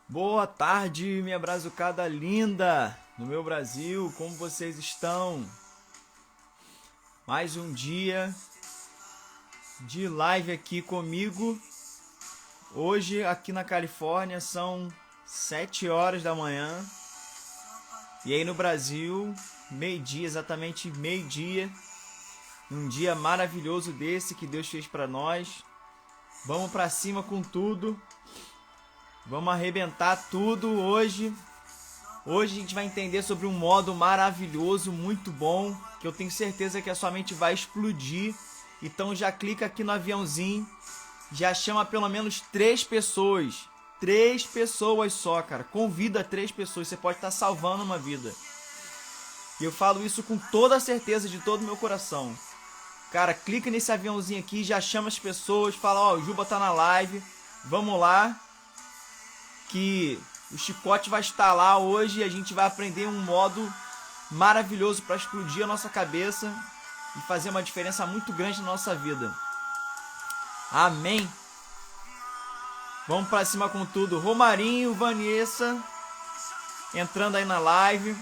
Boa tarde, minha brazucada linda no meu Brasil, como vocês estão? Mais um dia de live aqui comigo. Hoje aqui na Califórnia são 7 horas da manhã. E aí no Brasil, meio-dia, exatamente meio-dia. Um dia maravilhoso desse que Deus fez para nós. Vamos para cima com tudo. Vamos arrebentar tudo hoje. Hoje a gente vai entender sobre um modo maravilhoso, muito bom, que eu tenho certeza que a sua mente vai explodir. Então já clica aqui no aviãozinho, já chama pelo menos 3 pessoas. 3 pessoas só, cara. Convida 3 pessoas, você pode estar salvando uma vida. E eu falo isso com toda a certeza de todo o meu coração. Cara, clica nesse aviãozinho aqui, já chama as pessoas, fala, ó, o Juba tá na live, vamos lá. Que o chicote vai estar lá hoje e a gente vai aprender um modo maravilhoso para explodir a nossa cabeça e fazer uma diferença muito grande na nossa vida. Amém. Vamos para cima com tudo. Romarinho, Vanessa entrando aí na live.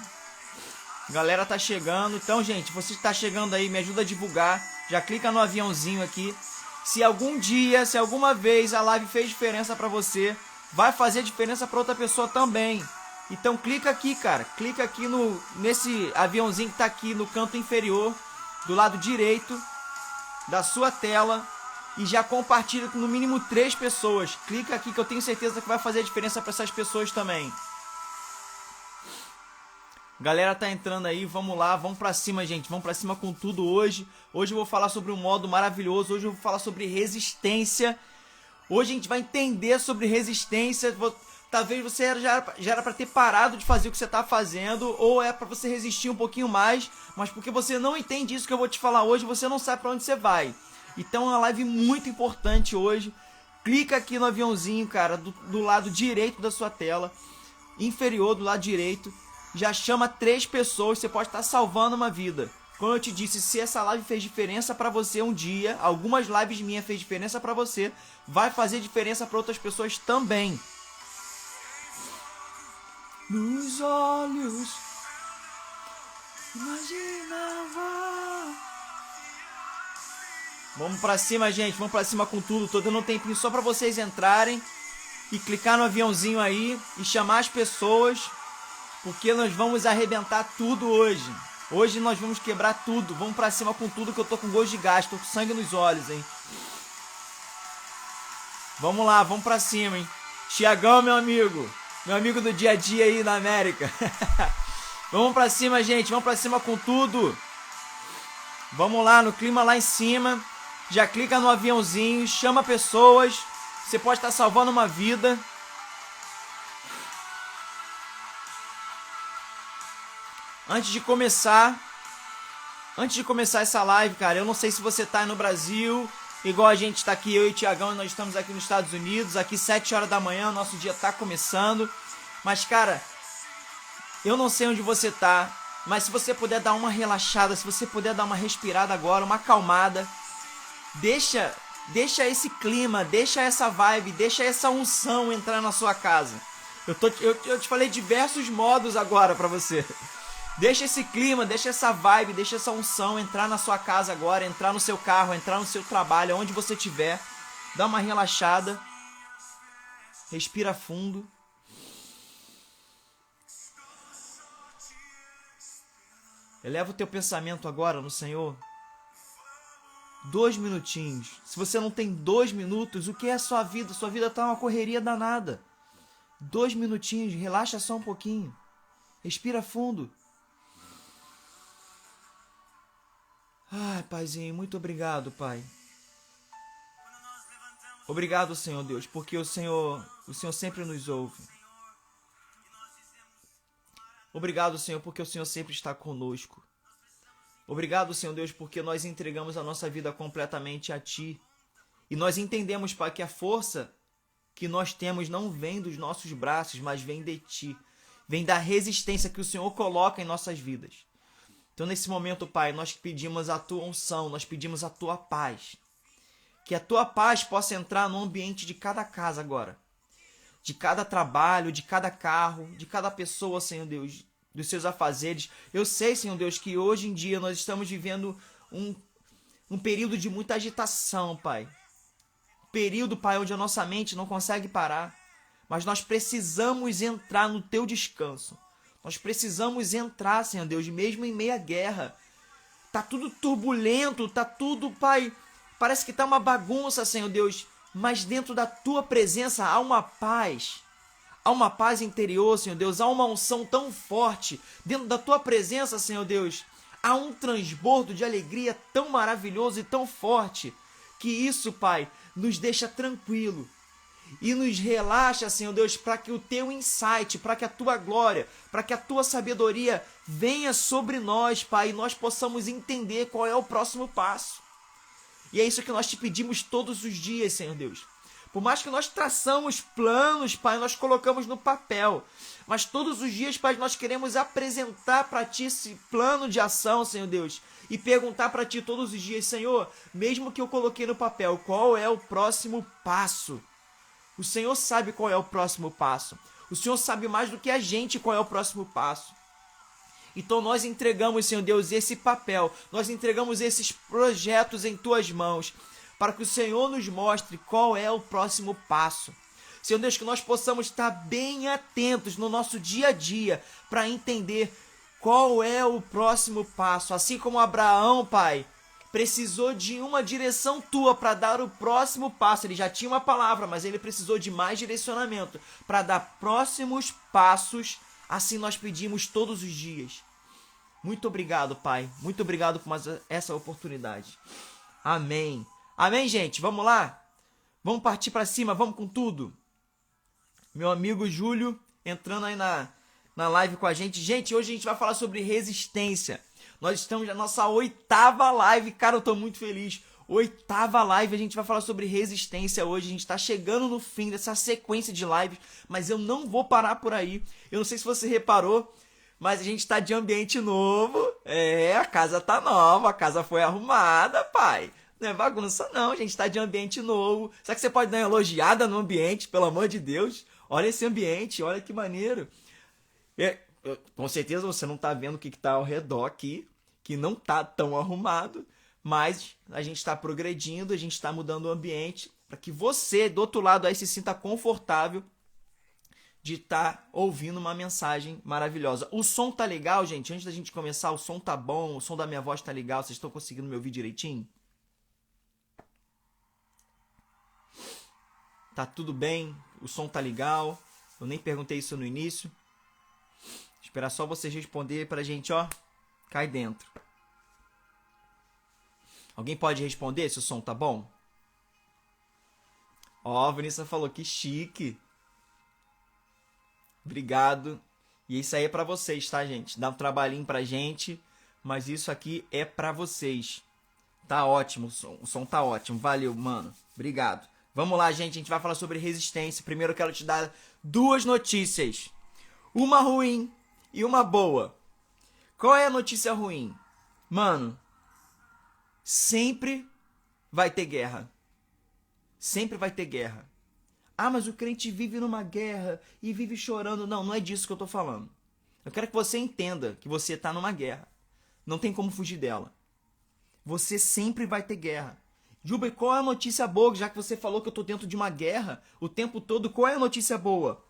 Galera tá chegando. Então, gente, você que tá chegando aí, me ajuda a divulgar. Já clica no aviãozinho aqui. Se algum dia, se alguma vez a live fez diferença para você, vai fazer diferença para outra pessoa também. Então clica aqui, cara. Clica aqui nesse aviãozinho que tá aqui no canto inferior, do lado direito da sua tela, e já compartilha com no mínimo 3 pessoas. Clica aqui que eu tenho certeza que vai fazer diferença para essas pessoas também. Galera tá entrando aí, vamos lá, vamos pra cima, gente. Vamos pra cima com tudo hoje. Hoje eu vou falar sobre um modo maravilhoso. Hoje eu vou falar sobre resistência. Hoje a gente vai entender sobre resistência. Talvez você já era para ter parado de fazer o que você está fazendo, ou é para você resistir um pouquinho mais, mas porque você não entende isso que eu vou te falar hoje, você não sabe para onde você vai. Então é uma live muito importante hoje. Clica aqui no aviãozinho, cara, do lado direito da sua tela, inferior do lado direito. Já chama 3 pessoas, você pode estar salvando uma vida. Como eu te disse, se essa live fez diferença pra você um dia, algumas lives minhas fez diferença pra você, vai fazer diferença pra outras pessoas também. Nos olhos, imaginava. Vamos pra cima, gente, vamos pra cima com tudo. Tô dando um tempinho só pra vocês entrarem e clicar no aviãozinho aí e chamar as pessoas, porque nós vamos arrebentar tudo hoje. Hoje nós vamos quebrar tudo. Vamos pra cima com tudo que eu tô com gosto de gás. Tô com sangue nos olhos, hein. Vamos lá, vamos pra cima, hein. Tiagão, meu amigo. Meu amigo do dia a dia aí na América. Vamos pra cima, gente. Vamos pra cima com tudo. Vamos lá, no clima lá em cima. Já clica no aviãozinho. Chama pessoas. Você pode estar salvando uma vida. Antes de começar essa live, cara, eu não sei se você tá aí no Brasil, igual a gente tá aqui, eu e o Tiagão, nós estamos aqui nos Estados Unidos, aqui 7 horas da manhã, nosso dia tá começando. Mas, cara, eu não sei onde você tá, mas se você puder dar uma relaxada, se você puder dar uma respirada agora, uma acalmada, deixa esse clima, deixa essa vibe, deixa essa unção entrar na sua casa. Eu te falei diversos modos agora pra você. Deixa esse clima, deixa essa vibe, deixa essa unção entrar na sua casa agora, entrar no seu carro, entrar no seu trabalho, onde você estiver. Dá uma relaxada. Respira fundo. Eleva o teu pensamento agora no Senhor. 2 minutinhos. Se você não tem 2 minutos, o que é a sua vida? Sua vida tá uma correria danada. 2 minutinhos, relaxa só um pouquinho. Respira fundo. Ai, Paizinho, muito obrigado, Pai. Obrigado, Senhor Deus, porque o Senhor sempre nos ouve. Obrigado, Senhor, porque o Senhor sempre está conosco. Obrigado, Senhor Deus, porque nós entregamos a nossa vida completamente a Ti. E nós entendemos, Pai, que a força que nós temos não vem dos nossos braços, mas vem de Ti. Vem da resistência que o Senhor coloca em nossas vidas. Então, nesse momento, Pai, nós pedimos a Tua unção, nós pedimos a Tua paz. Que a Tua paz possa entrar no ambiente de cada casa agora. de cada trabalho, de cada carro, de cada pessoa, Senhor Deus, dos seus afazeres. Eu sei, Senhor Deus, que hoje em dia nós estamos vivendo um período de muita agitação, Pai. Período, Pai, onde a nossa mente não consegue parar. Mas nós precisamos entrar no Teu descanso. Nós precisamos entrar, Senhor Deus, mesmo em meia guerra. Tá tudo turbulento, tá tudo, Pai, parece que tá uma bagunça, Senhor Deus. Mas dentro da Tua presença há uma paz. Há uma paz interior, Senhor Deus. Há uma unção tão forte. Dentro da Tua presença, Senhor Deus, há um transbordo de alegria tão maravilhoso e tão forte. Que isso, Pai, nos deixa tranquilo. E nos relaxa, Senhor Deus, para que o Teu insight, para que a Tua glória, para que a Tua sabedoria venha sobre nós, Pai. E nós possamos entender qual é o próximo passo. E é isso que nós te pedimos todos os dias, Senhor Deus. Por mais que nós traçamos planos, Pai, nós colocamos no papel. Mas todos os dias, Pai, nós queremos apresentar para Ti esse plano de ação, Senhor Deus. E perguntar para Ti todos os dias, Senhor, mesmo que eu coloquei no papel, qual é o próximo passo? O Senhor sabe qual é o próximo passo. O Senhor sabe mais do que a gente qual é o próximo passo. Então nós entregamos, Senhor Deus, esse papel, nós entregamos esses projetos em Tuas mãos, para que o Senhor nos mostre qual é o próximo passo. Senhor Deus, que nós possamos estar bem atentos no nosso dia a dia, para entender qual é o próximo passo. Assim como Abraão, Pai, precisou de uma direção Tua para dar o próximo passo. Ele já tinha uma palavra, mas ele precisou de mais direcionamento para dar próximos passos. Assim nós pedimos todos os dias. Muito obrigado, Pai. Muito obrigado por mais essa oportunidade. Amém. Amém, gente? Vamos lá? Vamos partir para cima, vamos com tudo. Meu amigo Júlio entrando aí na live com a gente. Gente, hoje a gente vai falar sobre resistência. Nós estamos na nossa 8ª live. Cara, eu tô muito feliz. 8ª live, a gente vai falar sobre resistência hoje. A gente tá chegando no fim dessa sequência de lives, mas eu não vou parar por aí. Eu não sei se você reparou, mas a gente tá de ambiente novo. A casa tá nova, a casa foi arrumada, pai. Não é bagunça não, a gente tá de ambiente novo. Será que você pode dar uma elogiada no ambiente, pelo amor de Deus? Olha esse ambiente, olha que maneiro. Com certeza você não tá vendo o que tá ao redor aqui, que não tá tão arrumado, mas a gente está progredindo, a gente está mudando o ambiente para que você, do outro lado, aí se sinta confortável de estar ouvindo uma mensagem maravilhosa. O som tá legal, gente? Antes da gente começar, o som tá bom? O som da minha voz tá legal? Vocês estão conseguindo me ouvir direitinho? Tá tudo bem? O som tá legal? Eu nem perguntei isso no início. Esperar só vocês responder pra gente, ó. Cai dentro. Alguém pode responder se o som tá bom? Ó, a Vanessa falou que chique. Obrigado. E isso aí é pra vocês, tá, gente? Dá um trabalhinho pra gente, mas isso aqui é pra vocês. Tá ótimo, o som tá ótimo. Valeu, mano. Obrigado. Vamos lá, gente. A gente vai falar sobre resistência. Primeiro eu quero te dar 2 notícias. Uma ruim e uma boa. Qual é a notícia ruim? Mano, sempre vai ter guerra. Sempre vai ter guerra. Ah, mas o crente vive numa guerra e vive chorando. Não, não é disso que eu tô falando. Eu quero que você entenda que você tá numa guerra. Não tem como fugir dela. Você sempre vai ter guerra. Juba, qual é a notícia boa? Já que você falou que eu tô dentro de uma guerra o tempo todo, qual é a notícia boa?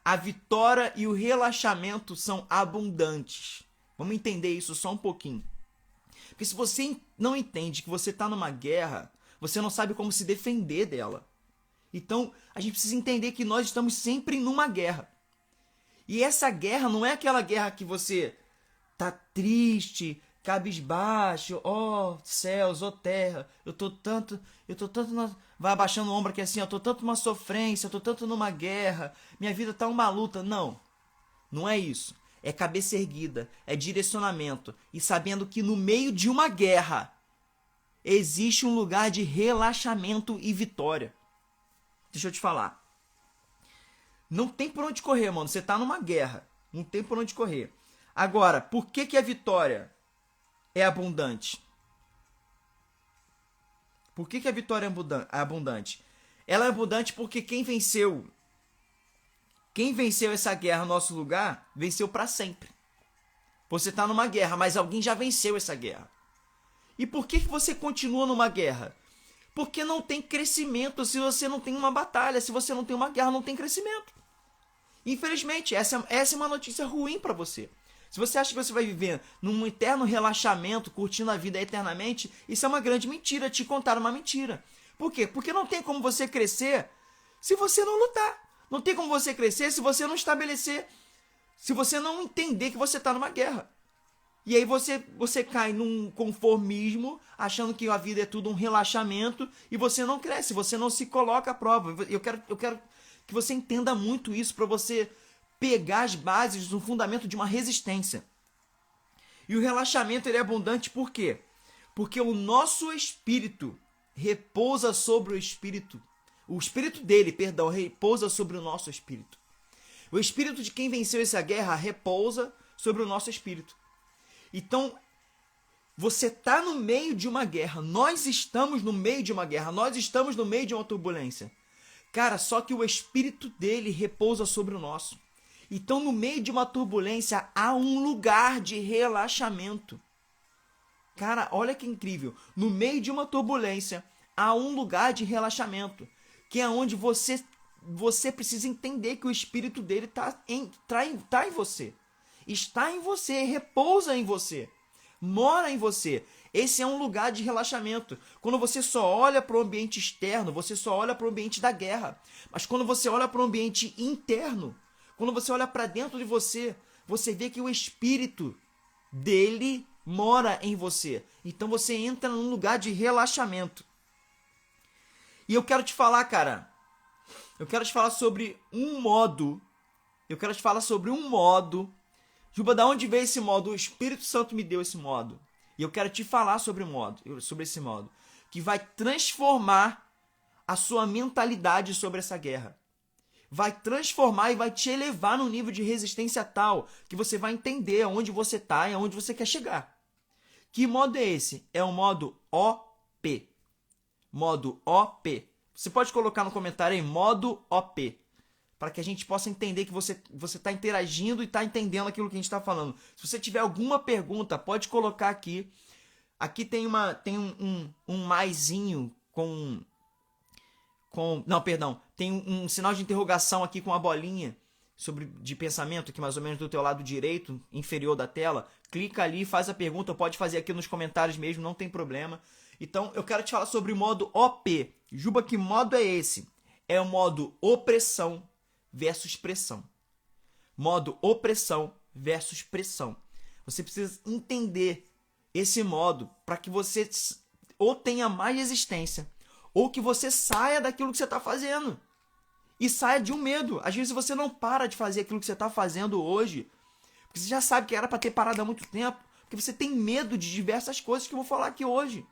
A vitória e o relaxamento são abundantes. Vamos entender isso só um pouquinho. Porque se você não entende que você está numa guerra, você não sabe como se defender dela. Então, a gente precisa entender que nós estamos sempre numa guerra. E essa guerra não é aquela guerra que você tá triste, cabisbaixo, ó céus, ó terra, eu tô tanto vai abaixando o ombro aqui assim, eu tô tanto numa sofrência, eu tô tanto numa guerra, minha vida tá uma luta. Não, não é isso. É cabeça erguida, é direcionamento e sabendo que no meio de uma guerra existe um lugar de relaxamento e vitória. Deixa eu te falar. Não tem por onde correr, mano. Você tá numa guerra. Não tem por onde correr. Agora, por que a vitória é abundante? Por que a vitória é abundante? Ela é abundante porque quem venceu Quem venceu essa guerra no nosso lugar, venceu para sempre. Você está numa guerra, mas alguém já venceu essa guerra. E por que você continua numa guerra? Porque não tem crescimento se você não tem uma batalha, se você não tem uma guerra, não tem crescimento. Infelizmente, essa é uma notícia ruim para você. Se você acha que você vai viver num eterno relaxamento, curtindo a vida eternamente, isso é uma grande mentira, te contaram uma mentira. Por quê? Porque não tem como você crescer se você não lutar. Não tem como você crescer se você não estabelecer, se você não entender que você está numa guerra. E aí você cai num conformismo, achando que a vida é tudo um relaxamento, e você não cresce, você não se coloca à prova. Eu quero que você entenda muito isso para você pegar as bases do fundamento de uma resistência. E o relaxamento ele é abundante por quê? Porque o nosso espírito repousa sobre o espírito. O espírito dele, perdão, repousa sobre o nosso espírito. O espírito de quem venceu essa guerra repousa sobre o nosso espírito. Então, você está no meio de uma guerra. Nós estamos no meio de uma guerra. Nós estamos no meio de uma turbulência. Cara, só que o espírito dele repousa sobre o nosso. Então, no meio de uma turbulência, há um lugar de relaxamento. Cara, olha que incrível. No meio de uma turbulência, há um lugar de relaxamento. Que é onde você precisa entender que o espírito dele tá em você. Está em você, repousa em você, mora em você. Esse é um lugar de relaxamento. Quando você só olha para o ambiente externo, você só olha para o ambiente da guerra. Mas quando você olha para o ambiente interno, quando você olha para dentro de você, você vê que o espírito dele mora em você. Então você entra num lugar de relaxamento. E eu quero te falar, cara, eu quero te falar sobre um modo. Juba, da onde veio esse modo? O Espírito Santo me deu esse modo. E eu quero te falar sobre esse modo, que vai transformar a sua mentalidade sobre essa guerra. Vai transformar e vai te elevar num nível de resistência tal que você vai entender aonde você está e aonde você quer chegar. Que modo é esse? É o modo OP. Modo OP. Você pode colocar no comentário aí, modo OP. Para que a gente possa entender que você está interagindo e está entendendo aquilo que a gente está falando. Se você tiver alguma pergunta, pode colocar aqui. Aqui tem um maisinho tem um sinal de interrogação aqui com a bolinha de pensamento, aqui mais ou menos do teu lado direito, inferior da tela. Clica ali, faz a pergunta, pode fazer aqui nos comentários mesmo, não tem problema. Então, eu quero te falar sobre o modo OP. Juba, que modo é esse? É o modo opressão versus pressão. Modo opressão versus pressão. Você precisa entender esse modo para que você ou tenha mais resistência, ou que você saia daquilo que você está fazendo. E saia de um medo. Às vezes você não para de fazer aquilo que você está fazendo hoje, porque você já sabe que era para ter parado há muito tempo, porque você tem medo de diversas coisas que eu vou falar aqui hoje.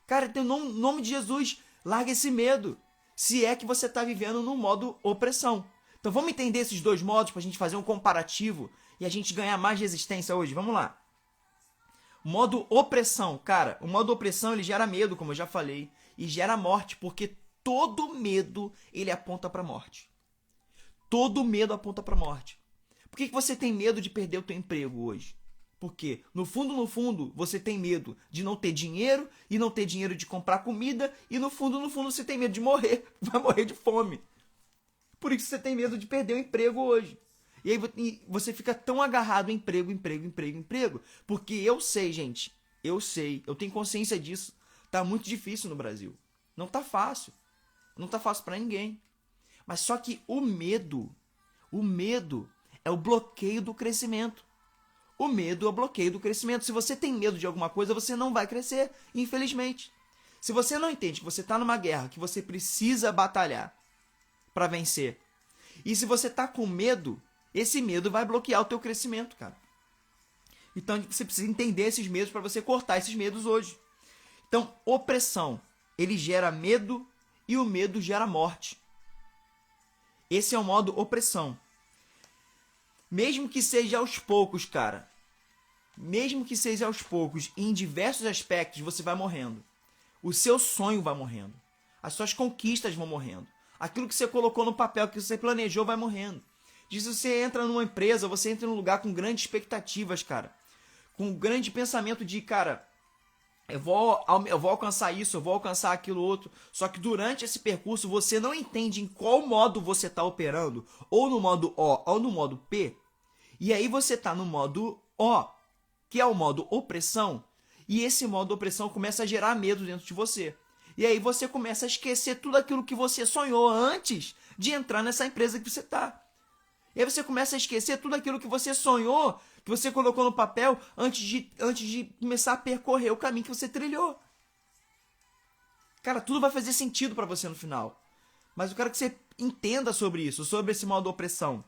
Cara, em nome de Jesus, larga esse medo, se é que você está vivendo no modo opressão. Então vamos entender esses dois modos para a gente fazer um comparativo e a gente ganhar mais resistência hoje. Vamos lá. Modo opressão. Cara, o modo opressão ele gera medo, como eu já falei, e gera morte, porque todo medo ele aponta para a morte. Todo medo aponta para a morte. Por que você tem medo de perder o teu emprego hoje? Porque no fundo, você tem medo de não ter dinheiro e não ter dinheiro de comprar comida e no fundo, você tem medo de morrer. Vai morrer de fome. Por isso você tem medo de perder o emprego hoje. E aí você fica tão agarrado em emprego. Porque eu sei, gente. Eu tenho consciência disso. Tá muito difícil no Brasil. Não tá fácil. Não tá fácil para ninguém. Mas só que o medo é o bloqueio do crescimento. O medo é o bloqueio do crescimento. Se você tem medo de alguma coisa, você não vai crescer, infelizmente. Se você não entende que você está numa guerra, que você precisa batalhar para vencer, e se você está com medo, esse medo vai bloquear o teu crescimento, cara. Então você precisa entender esses medos para você cortar esses medos hoje. Então, opressão, ele gera medo e o medo gera morte. Esse é o modo opressão. Mesmo que seja aos poucos, cara. Mesmo que seja aos poucos, em diversos aspectos, você vai morrendo. O seu sonho vai morrendo. As suas conquistas vão morrendo. Aquilo que você colocou no papel, que você planejou, vai morrendo. Diz que você entra numa empresa, você entra num lugar com grandes expectativas, cara. Com um grande pensamento de, cara, eu vou alcançar isso, eu vou alcançar aquilo outro. Só que durante esse percurso você não entende em qual modo você está operando, ou no modo O ou no modo P. E aí você está no modo O, que é o modo opressão, e esse modo opressão começa a gerar medo dentro de você. E aí você começa a esquecer tudo aquilo que você sonhou antes de entrar nessa empresa que você está. E aí você começa a esquecer tudo aquilo que você sonhou, que você colocou no papel antes de começar a percorrer o caminho que você trilhou. Cara, tudo vai fazer sentido para você no final. Mas eu quero que você entenda sobre isso, sobre esse modo opressão.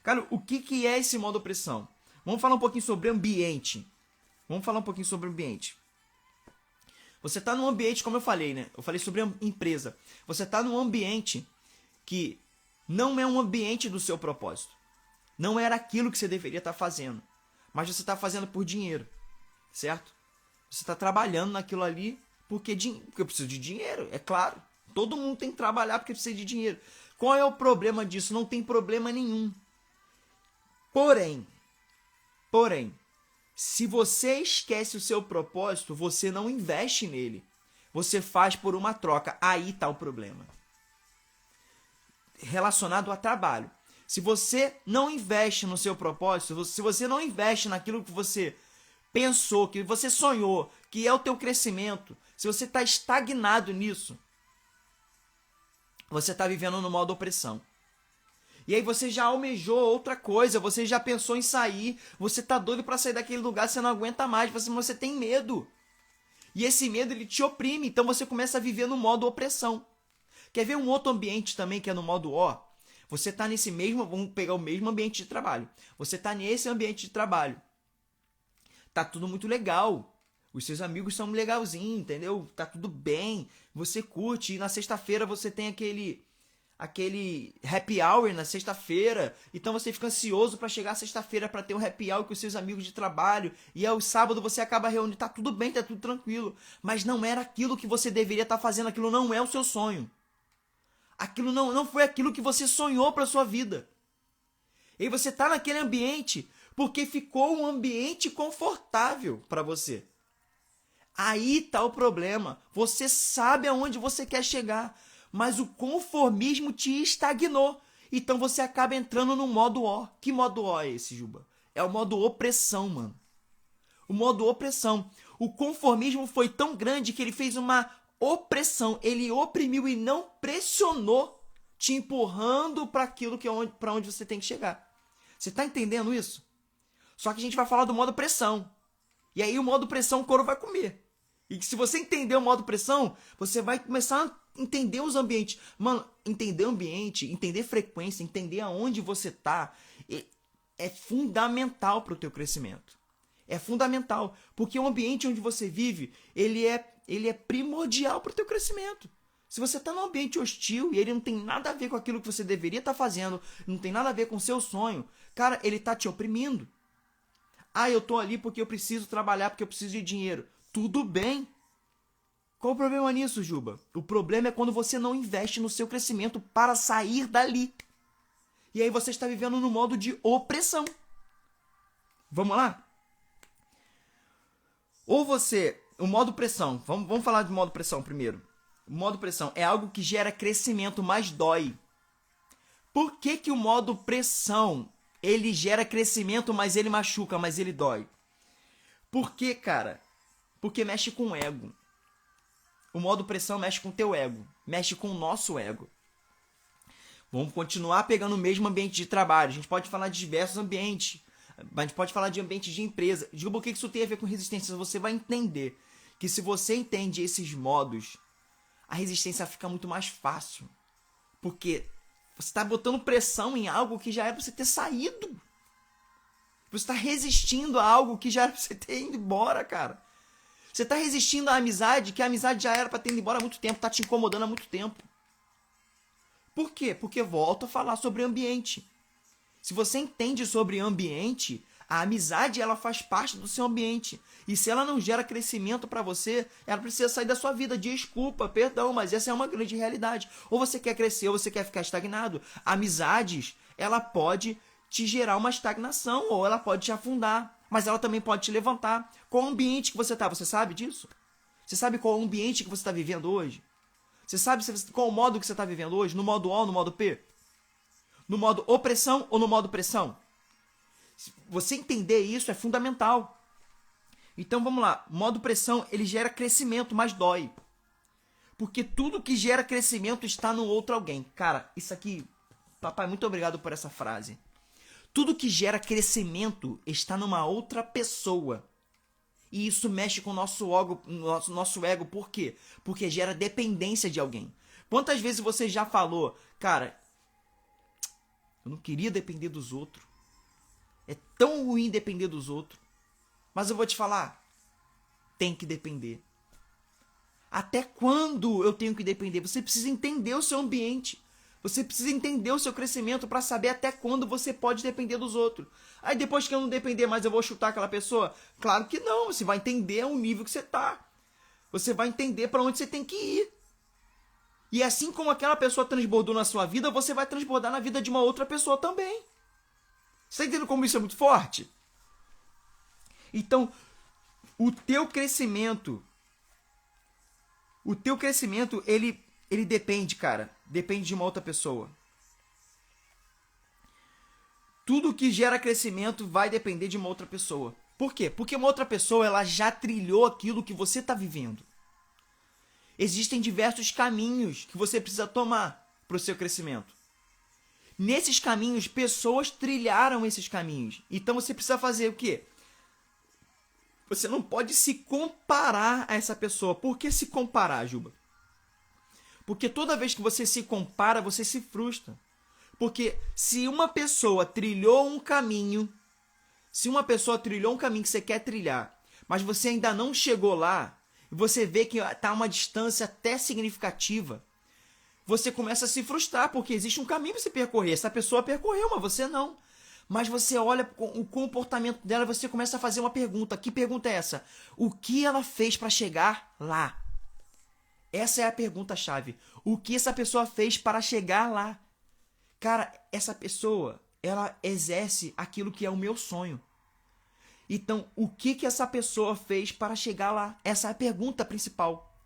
Cara, o que é esse modo opressão? Vamos falar um pouquinho sobre ambiente. Você está num ambiente, como eu falei, né? Eu falei sobre empresa. Você está num ambiente que não é um ambiente do seu propósito. Não era aquilo que você deveria estar fazendo. Mas você está fazendo por dinheiro. Certo? Você está trabalhando naquilo ali porque eu preciso de dinheiro, é claro. Todo mundo tem que trabalhar porque precisa de dinheiro. Qual é o problema disso? Não tem problema nenhum. Porém, se você esquece o seu propósito, você não investe nele. Você faz por uma troca. Aí está o problema. Relacionado a trabalho. Se você não investe no seu propósito, se você não investe naquilo que você pensou, que você sonhou, que é o teu crescimento, se você está estagnado nisso, você está vivendo no modo opressão. E aí você já almejou outra coisa, você já pensou em sair, você tá doido para sair daquele lugar, você não aguenta mais, você tem medo. E esse medo ele te oprime, então você começa a viver no modo opressão. Quer ver um outro ambiente também que é no modo O? Você tá nesse mesmo, vamos pegar o mesmo ambiente de trabalho. Você tá nesse ambiente de trabalho. Tá tudo muito legal. Os seus amigos são legalzinhos, entendeu? Tá tudo bem. Você curte. E na sexta-feira você tem aquele happy hour na sexta-feira. Então você fica ansioso para chegar sexta-feira para ter um happy hour com os seus amigos de trabalho. E ao sábado você acaba reunindo. Tá tudo bem, tá tudo tranquilo. Mas não era aquilo que você deveria estar fazendo. Aquilo não é o seu sonho. Aquilo não foi aquilo que você sonhou para sua vida. E aí você tá naquele ambiente porque ficou um ambiente confortável para você. Aí tá o problema. Você sabe aonde você quer chegar, mas o conformismo te estagnou. Então você acaba entrando no modo O. Que modo O é esse, Juba? É o modo opressão, mano. O modo opressão. O conformismo foi tão grande que ele fez uma opressão. Ele oprimiu e não pressionou, te empurrando para aquilo para onde você tem que chegar. Você tá entendendo isso? Só que a gente vai falar do modo pressão. E aí o modo pressão o couro vai comer. E se você entender o modo pressão, você vai começar a entender os ambientes. Mano, entender o ambiente, entender frequência, entender aonde você tá, é fundamental para o teu crescimento. É fundamental, porque o ambiente onde você vive, ele é primordial para o teu crescimento. Se você está num ambiente hostil e ele não tem nada a ver com aquilo que você deveria estar fazendo, não tem nada a ver com o seu sonho, cara, ele está te oprimindo. Ah, eu tô ali porque eu preciso trabalhar, porque eu preciso de dinheiro. Tudo bem. Qual o problema nisso, Juba? O problema é quando você não investe no seu crescimento para sair dali. E aí você está vivendo no modo de opressão. Vamos lá? Ou você... O modo pressão. Vamos falar de modo pressão primeiro. O modo pressão é algo que gera crescimento, mas dói. Por que o modo pressão... ele gera crescimento, mas ele machuca, mas ele dói? Por quê, cara? Porque mexe com o ego. O modo pressão mexe com o teu ego. Mexe com o nosso ego. Vamos continuar pegando o mesmo ambiente de trabalho. A gente pode falar de diversos ambientes. A gente pode falar de ambiente de empresa. Diga o que isso tem a ver com resistência. Você vai entender que se você entende esses modos, a resistência fica muito mais fácil. Porque você está botando pressão em algo que já era para você ter saído. Você está resistindo a algo que já era para você ter ido embora, cara. Você está resistindo à amizade, que a amizade já era para ter ido embora há muito tempo, está te incomodando há muito tempo. Por quê? Porque volto a falar sobre ambiente. Se você entende sobre ambiente, A amizade, ela faz parte do seu ambiente. E se ela não gera crescimento para você, ela precisa sair da sua vida. Desculpa, perdão, mas essa é uma grande realidade. Ou você quer crescer, ou você quer ficar estagnado. Amizades, ela pode te gerar uma estagnação, ou ela pode te afundar. Mas ela também pode te levantar. Qual o ambiente que você está? Você sabe disso? Você sabe qual o ambiente que você está vivendo hoje? Você sabe qual o modo que você está vivendo hoje? No modo O ou no modo P? No modo opressão ou no modo pressão? Você entender isso é fundamental. Então vamos lá. Modo pressão, ele gera crescimento, mas dói. Porque tudo que gera crescimento está no outro alguém. Cara, isso aqui... Papai, muito obrigado por essa frase. Tudo que gera crescimento está numa outra pessoa. E isso mexe com o nosso ego. Por quê? Porque gera dependência de alguém. Quantas vezes você já falou, cara, eu não queria depender dos outros. É tão ruim depender dos outros. Mas eu vou te falar, tem que depender. Até quando eu tenho que depender? Você precisa entender o seu ambiente. Você precisa entender o seu crescimento para saber até quando você pode depender dos outros. Aí depois que eu não depender mais, eu vou chutar aquela pessoa? Claro que não. Você vai entender o nível que você está. Você vai entender para onde você tem que ir. E assim como aquela pessoa transbordou na sua vida, você vai transbordar na vida de uma outra pessoa também. Você está entendendo como isso é muito forte? Então, o teu crescimento, ele depende, cara. Depende de uma outra pessoa. Tudo que gera crescimento vai depender de uma outra pessoa. Por quê? Porque uma outra pessoa, ela já trilhou aquilo que você está vivendo. Existem diversos caminhos que você precisa tomar para o seu crescimento. Nesses caminhos, pessoas trilharam esses caminhos. Então você precisa fazer o quê? Você não pode se comparar a essa pessoa. Por que se comparar, Juba? Porque toda vez que você se compara, você se frustra. Porque se uma pessoa trilhou um caminho, que você quer trilhar, mas você ainda não chegou lá, e você vê que está uma distância até significativa, você começa a se frustrar, porque existe um caminho para você percorrer. Essa pessoa percorreu, mas você não. Mas você olha o comportamento dela e você começa a fazer uma pergunta. Que pergunta é essa? O que ela fez para chegar lá? Essa é a pergunta-chave. O que essa pessoa fez para chegar lá? Cara, essa pessoa, ela exerce aquilo que é o meu sonho. Então, o que essa pessoa fez para chegar lá? Essa é a pergunta principal.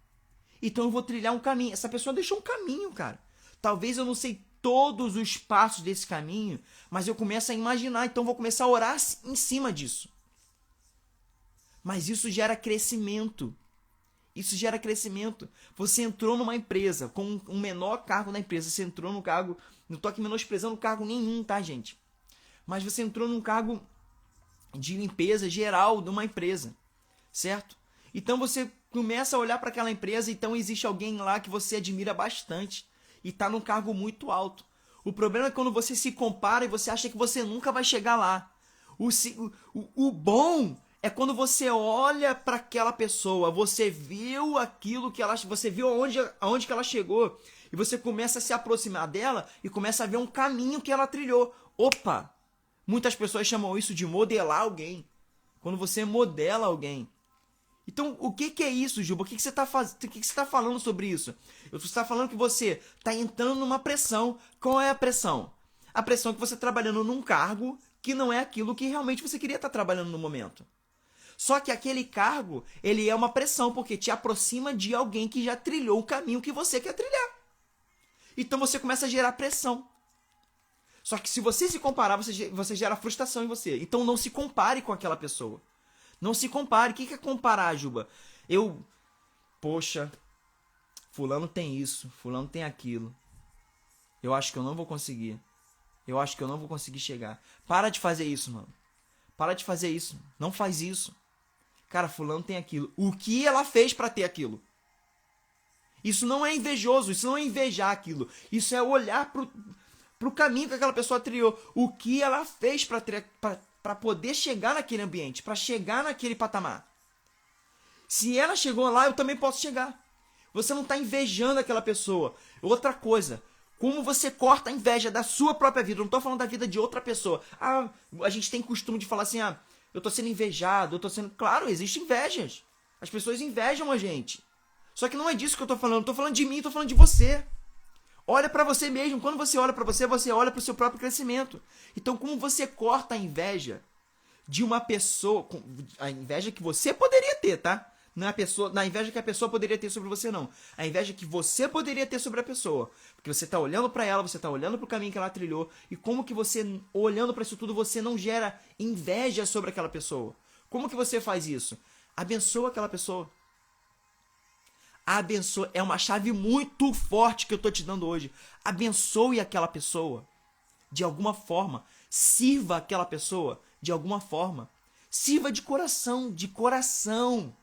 Então eu vou trilhar um caminho. Essa pessoa deixou um caminho, cara. Talvez eu não sei todos os passos desse caminho, mas eu começo a imaginar. Então eu vou começar a orar em cima disso. Mas isso gera crescimento. Isso gera crescimento. Você entrou numa empresa com um menor cargo na empresa. Você entrou num cargo... Não estou aqui menosprezando cargo nenhum, tá, gente? Mas você entrou num cargo de limpeza geral de uma empresa. Certo? Então você começa a olhar para aquela empresa, então existe alguém lá que você admira bastante e está num cargo muito alto. O problema é quando você se compara e você acha que você nunca vai chegar lá. O bom é quando você olha para aquela pessoa, você viu aquilo que ela, você viu aonde que ela chegou e você começa a se aproximar dela e começa a ver um caminho que ela trilhou. Opa! Muitas pessoas chamam isso de modelar alguém. Quando você modela alguém. Então, o que é isso, Juba? O que você está falando sobre isso? Você está falando que você está entrando numa pressão. Qual é a pressão? A pressão é que você está trabalhando num cargo que não é aquilo que realmente você queria estar trabalhando no momento. Só que aquele cargo, ele é uma pressão, porque te aproxima de alguém que já trilhou o caminho que você quer trilhar. Então você começa a gerar pressão. Só que se você se comparar, você gera frustração em você. Então não se compare com aquela pessoa. Não se compare. O que é comparar, Juba? Poxa, fulano tem isso, fulano tem aquilo. Eu acho que eu não vou conseguir. Eu acho que eu não vou conseguir chegar. Para de fazer isso, mano. Para de fazer isso. Não faz isso. Cara, fulano tem aquilo. O que ela fez para ter aquilo? Isso não é invejoso, isso não é invejar aquilo. Isso é olhar pro caminho que aquela pessoa trilhou. O que ela fez para poder chegar naquele ambiente, para chegar naquele patamar. Se ela chegou lá, eu também posso chegar. Você não está invejando aquela pessoa. Outra coisa, Como você corta a inveja da sua própria vida. Eu não tô falando da vida de outra pessoa. A gente tem costume de falar assim, eu tô sendo invejado, eu tô sendo... Claro, existem invejas. As pessoas invejam a gente. Só que não é disso que eu tô falando. Eu tô falando de mim, eu tô falando de você. Olha pra você mesmo. Quando você olha pra você, você olha pro seu próprio crescimento. Então, como você corta a inveja de uma pessoa... A inveja que você poderia ter, tá? Não é a inveja que a pessoa poderia ter sobre você, não. A inveja que você poderia ter sobre a pessoa. Porque você tá olhando pra ela, você tá olhando pro caminho que ela trilhou. E como que você, olhando pra isso tudo, você não gera inveja sobre aquela pessoa? Como que você faz isso? Abençoa aquela pessoa. Abençoa. É uma chave muito forte que eu tô te dando hoje. Abençoe aquela pessoa. De alguma forma. Sirva aquela pessoa. De alguma forma. Sirva de coração. De coração.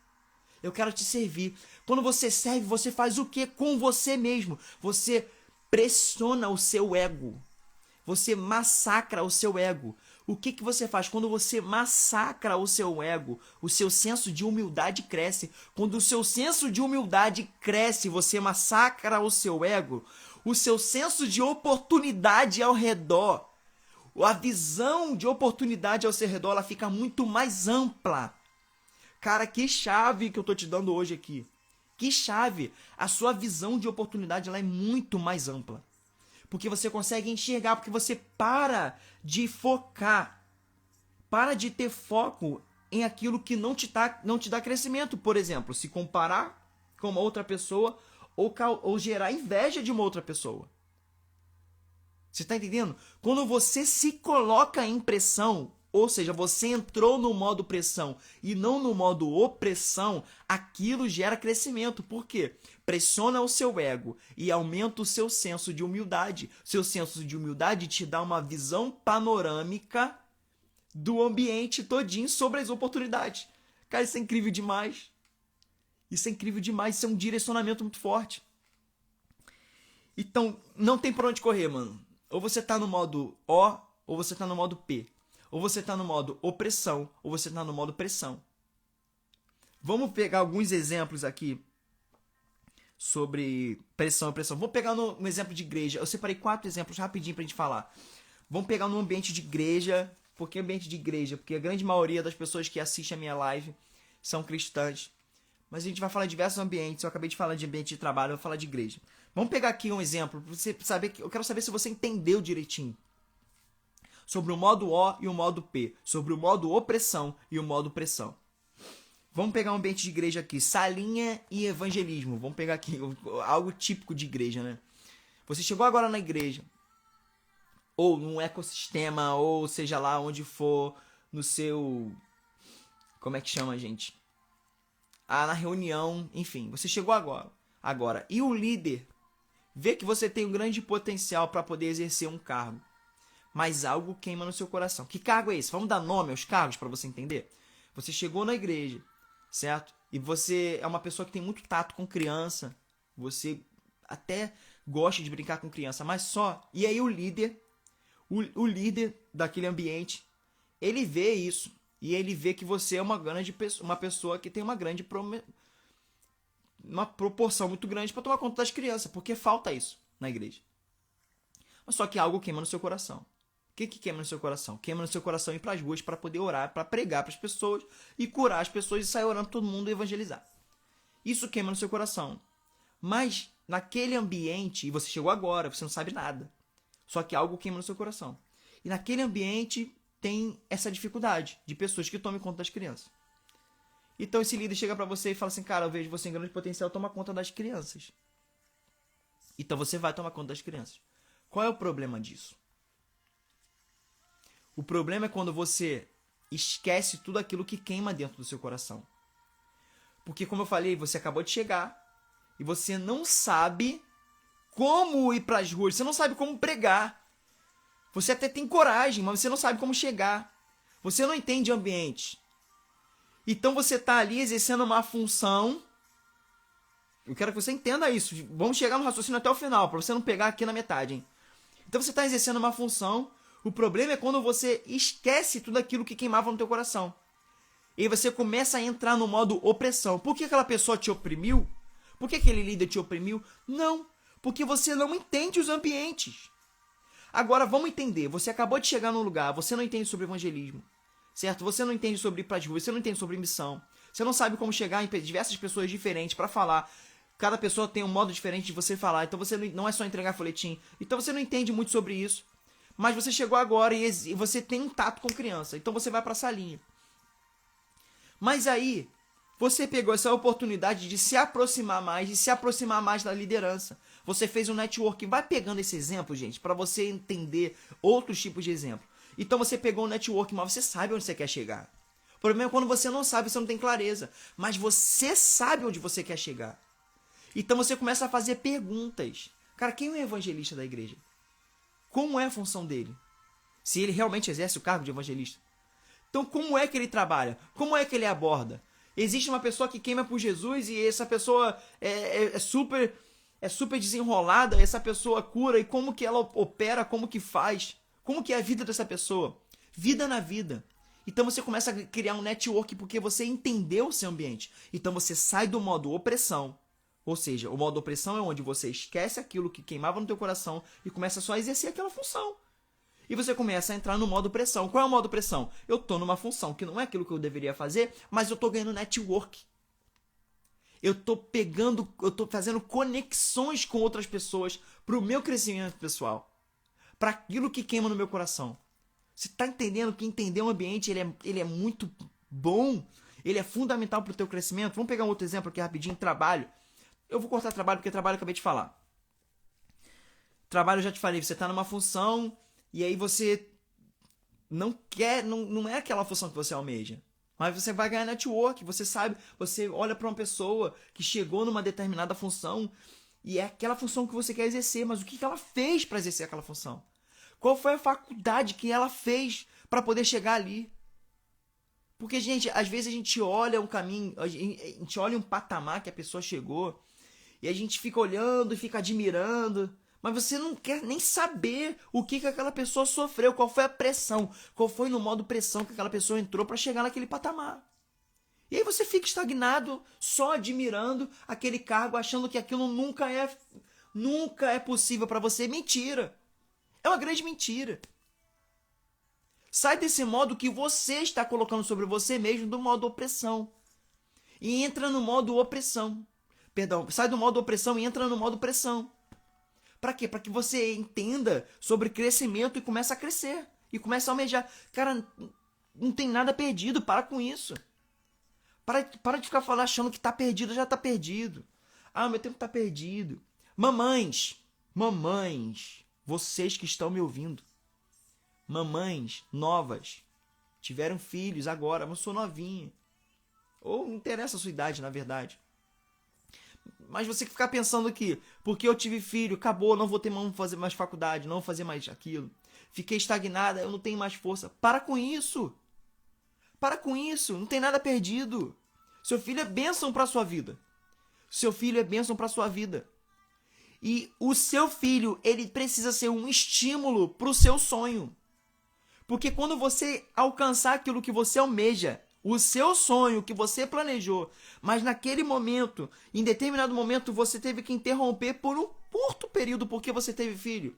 Eu quero te servir. Quando você serve, você faz o quê? Com você mesmo. Você pressiona o seu ego. Você massacra o seu ego. O que você faz? Quando você massacra o seu ego, o seu senso de humildade cresce. Quando o seu senso de humildade cresce, você massacra o seu ego, o seu senso de oportunidade ao redor, a visão de oportunidade ao seu redor, ela fica muito mais ampla. Cara, que chave que eu tô te dando hoje aqui. Que chave! A sua visão de oportunidade ela é muito mais ampla. Porque você consegue enxergar, porque você para de focar. Para de ter foco em aquilo que não te dá crescimento. Por exemplo, se comparar com uma outra pessoa ou gerar inveja de uma outra pessoa. Você está entendendo? Quando você se coloca em pressão, ou seja, você entrou no modo pressão e não no modo opressão, aquilo gera crescimento. Por quê? Pressiona o seu ego e aumenta o seu senso de humildade. Seu senso de humildade te dá uma visão panorâmica do ambiente todinho sobre as oportunidades. Cara, isso é incrível demais. Isso é incrível demais. Isso é um direcionamento muito forte. Então, não tem por onde correr, mano. Ou você tá no modo O, ou você tá no modo P. Ou você está no modo opressão, ou você está no modo pressão. Vamos pegar alguns exemplos aqui sobre pressão e opressão. Vou pegar um exemplo de igreja. Eu separei 4 exemplos rapidinho para a gente falar. Vamos pegar no ambiente de igreja. Por que ambiente de igreja? Porque a grande maioria das pessoas que assistem a minha live são cristãs. Mas a gente vai falar de diversos ambientes. Eu acabei de falar de ambiente de trabalho, eu vou falar de igreja. Vamos pegar aqui um exemplo. Pra você saber, eu quero saber se você entendeu direitinho. Sobre o modo O e o modo P. Sobre o modo opressão e o modo pressão. Vamos pegar um ambiente de igreja aqui. Salinha e evangelismo. Vamos pegar aqui algo típico de igreja, né? Você chegou agora na igreja. Ou num ecossistema, ou seja lá onde for, no seu... Como é que chama, gente? Na reunião, enfim. Você chegou agora. E o líder vê que você tem um grande potencial para poder exercer um cargo. Mas algo queima no seu coração. Que cargo é esse? Vamos dar nome aos cargos para você entender? Você chegou na igreja, certo? E você é uma pessoa que tem muito tato com criança. Você até gosta de brincar com criança, mas só. E aí o líder daquele ambiente, ele vê isso. E ele vê que você é uma pessoa que tem uma proporção muito grande para tomar conta das crianças. Porque falta isso na igreja. Mas só que algo queima no seu coração. O que queima no seu coração? Queima no seu coração ir para as ruas para poder orar, para pregar para as pessoas e curar as pessoas e sair orando todo mundo e evangelizar. Isso queima no seu coração. Mas naquele ambiente, e você chegou agora, você não sabe nada. Só que algo queima no seu coração. E naquele ambiente tem essa dificuldade de pessoas que tomem conta das crianças. Então esse líder chega para você e fala assim, cara, eu vejo você em grande potencial, toma conta das crianças. Então você vai tomar conta das crianças. Qual é o problema disso? O problema é quando você esquece tudo aquilo que queima dentro do seu coração. Porque, como eu falei, você acabou de chegar e você não sabe como ir para as ruas, você não sabe como pregar. Você até tem coragem, mas você não sabe como chegar. Você não entende ambiente. Então você está ali exercendo uma função. Eu quero que você entenda isso. Vamos chegar no raciocínio até o final, para você não pegar aqui na metade, hein? Então você está exercendo uma função. O problema é quando você esquece tudo aquilo que queimava no teu coração. E você começa a entrar no modo opressão. Por que aquela pessoa te oprimiu? Por que aquele líder te oprimiu? Não. Porque você não entende os ambientes. Agora, vamos entender. Você acabou de chegar num lugar, você não entende sobre evangelismo, certo? Você não entende sobre ir para as ruas, você não entende sobre missão. Você não sabe como chegar em diversas pessoas diferentes para falar. Cada pessoa tem um modo diferente de você falar. Então você não é só entregar folhetim. Então você não entende muito sobre isso. Mas você chegou agora e você tem um tato com criança. Então você vai para a salinha. Mas aí, você pegou essa oportunidade de se aproximar mais da liderança. Você fez um network. Vai pegando esse exemplo, gente, para você entender outros tipos de exemplo. Então você pegou um network, mas você sabe onde você quer chegar. O problema é quando você não sabe, você não tem clareza. Mas você sabe onde você quer chegar. Então você começa a fazer perguntas. Cara, quem é o evangelista da igreja? Como é a função dele? Se ele realmente exerce o cargo de evangelista. Então como é que ele trabalha? Como é que ele aborda? Existe uma pessoa que queima por Jesus e essa pessoa é super desenrolada, essa pessoa cura, e como que ela opera, como que faz? Como que é a vida dessa pessoa? Vida na vida. Então você começa a criar um network porque você entendeu o seu ambiente. Então você sai do modo opressão. Ou seja, o modo opressão é onde você esquece aquilo que queimava no teu coração e começa só a exercer aquela função. E você começa a entrar no modo pressão. Qual é o modo pressão? Eu estou numa função que não é aquilo que eu deveria fazer, mas eu estou ganhando network. Eu estou fazendo conexões com outras pessoas para o meu crescimento pessoal. Para aquilo que queima no meu coração. Você está entendendo que entender o ambiente ele é muito bom? Ele é fundamental para o teu crescimento? Vamos pegar um outro exemplo aqui rapidinho, trabalho. Eu vou cortar trabalho porque trabalho eu acabei de falar. Trabalho eu já te falei, você está numa função e aí você não é aquela função que você almeja. Mas você vai ganhar network, você sabe, você olha para uma pessoa que chegou numa determinada função e é aquela função que você quer exercer, mas o que ela fez para exercer aquela função? Qual foi a faculdade que ela fez para poder chegar ali? Porque, gente, às vezes a gente olha um caminho, a gente olha um patamar que a pessoa chegou e a gente fica olhando e fica admirando, mas você não quer nem saber o que aquela pessoa sofreu, qual foi a pressão, qual foi no modo pressão que aquela pessoa entrou para chegar naquele patamar. E aí você fica estagnado, só admirando aquele cargo, achando que aquilo nunca é possível para você. Mentira! É uma grande mentira. Sai desse modo que você está colocando sobre você mesmo, do modo opressão. E entra no modo opressão. Perdão, sai do modo opressão e entra no modo pressão. Para quê? Para que você entenda sobre crescimento e comece a crescer. E comece a almejar. Cara, não tem nada perdido, para com isso. Para de ficar falando achando que tá perdido, já tá perdido. Ah, meu tempo tá perdido. Mamães, vocês que estão me ouvindo. Mamães novas, tiveram filhos agora, mas eu sou novinha. Ou não interessa a sua idade, na verdade. Mas você ficar pensando que, porque eu tive filho, acabou, não vou fazer mais faculdade, não vou fazer mais aquilo. Fiquei estagnada, eu não tenho mais força. Para com isso. Para com isso, não tem nada perdido. Seu filho é bênção para sua vida. Seu filho é bênção para sua vida. E o seu filho, ele precisa ser um estímulo para o seu sonho. Porque quando você alcançar aquilo que você almeja, o seu sonho que você planejou, mas naquele momento, em determinado momento, você teve que interromper por um curto período porque você teve filho.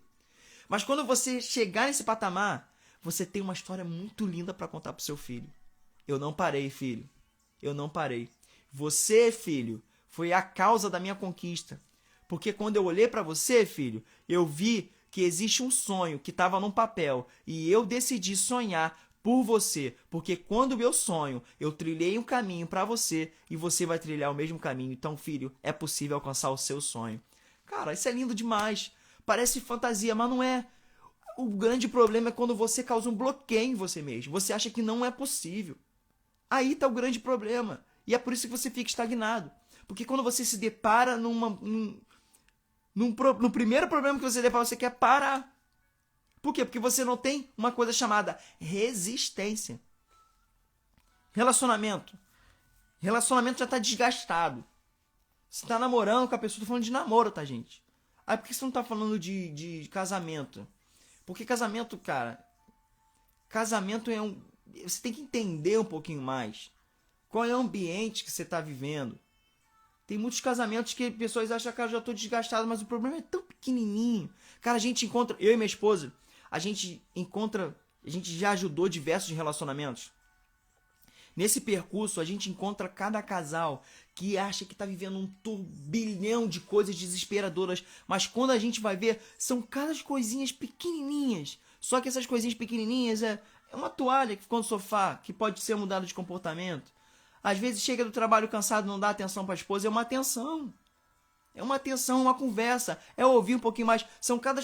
Mas quando você chegar nesse patamar, você tem uma história muito linda para contar para o seu filho. Eu não parei, filho. Eu não parei. Você, filho, foi a causa da minha conquista. Porque quando eu olhei para você, filho, eu vi que existe um sonho que estava num papel e eu decidi sonhar por você, porque quando eu sonho, eu trilhei um caminho para você e você vai trilhar o mesmo caminho. Então, filho, é possível alcançar o seu sonho. Cara, isso é lindo demais. Parece fantasia, mas não é. O grande problema é quando você causa um bloqueio em você mesmo. Você acha que não é possível. Aí está o grande problema. E é por isso que você fica estagnado. Porque quando você se depara no primeiro problema que você depara, você quer parar. Por quê? Porque você não tem uma coisa chamada resistência. Relacionamento. Relacionamento já está desgastado. Você está namorando com a pessoa, estou falando de namoro, tá, gente? Aí por que você não está falando de casamento? Porque casamento, cara, casamento é um... Você tem que entender um pouquinho mais. Qual é o ambiente que você está vivendo? Tem muitos casamentos que pessoas acham que eu já tô desgastado, mas o problema é tão pequenininho. Cara, a gente encontra, eu e minha esposa, a gente já ajudou diversos relacionamentos. Nesse percurso, a gente encontra cada casal que acha que tá vivendo um turbilhão de coisas desesperadoras, mas quando a gente vai ver, são cada coisinhas pequenininhas. Só que essas coisinhas pequenininhas é uma toalha que ficou no sofá, que pode ser mudada de comportamento. Às vezes chega do trabalho cansado, não dá atenção para a esposa, é uma atenção. É uma atenção, uma conversa, é ouvir um pouquinho mais. São cada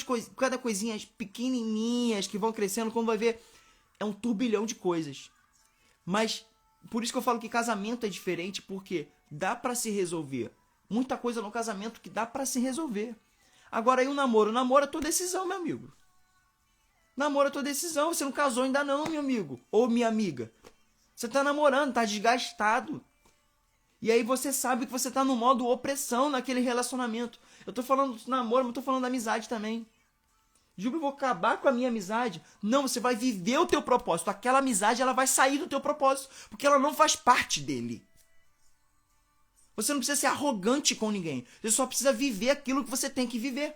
coisinhas pequenininhas que vão crescendo, quando vai ver, é um turbilhão de coisas. Mas por isso que eu falo que casamento é diferente, porque dá pra se resolver. Muita coisa no casamento que dá pra se resolver. Agora aí o namoro. O namoro é tua decisão, meu amigo. Namoro é tua decisão. Você não casou ainda não, meu amigo. Ou minha amiga. Você tá namorando, tá desgastado. E aí você sabe que você tá no modo opressão naquele relacionamento. Eu tô falando do namoro, mas tô falando da amizade também. Júlio, eu vou acabar com a minha amizade. Não, você vai viver o teu propósito. Aquela amizade, ela vai sair do teu propósito, porque ela não faz parte dele. Você não precisa ser arrogante com ninguém. Você só precisa viver aquilo que você tem que viver.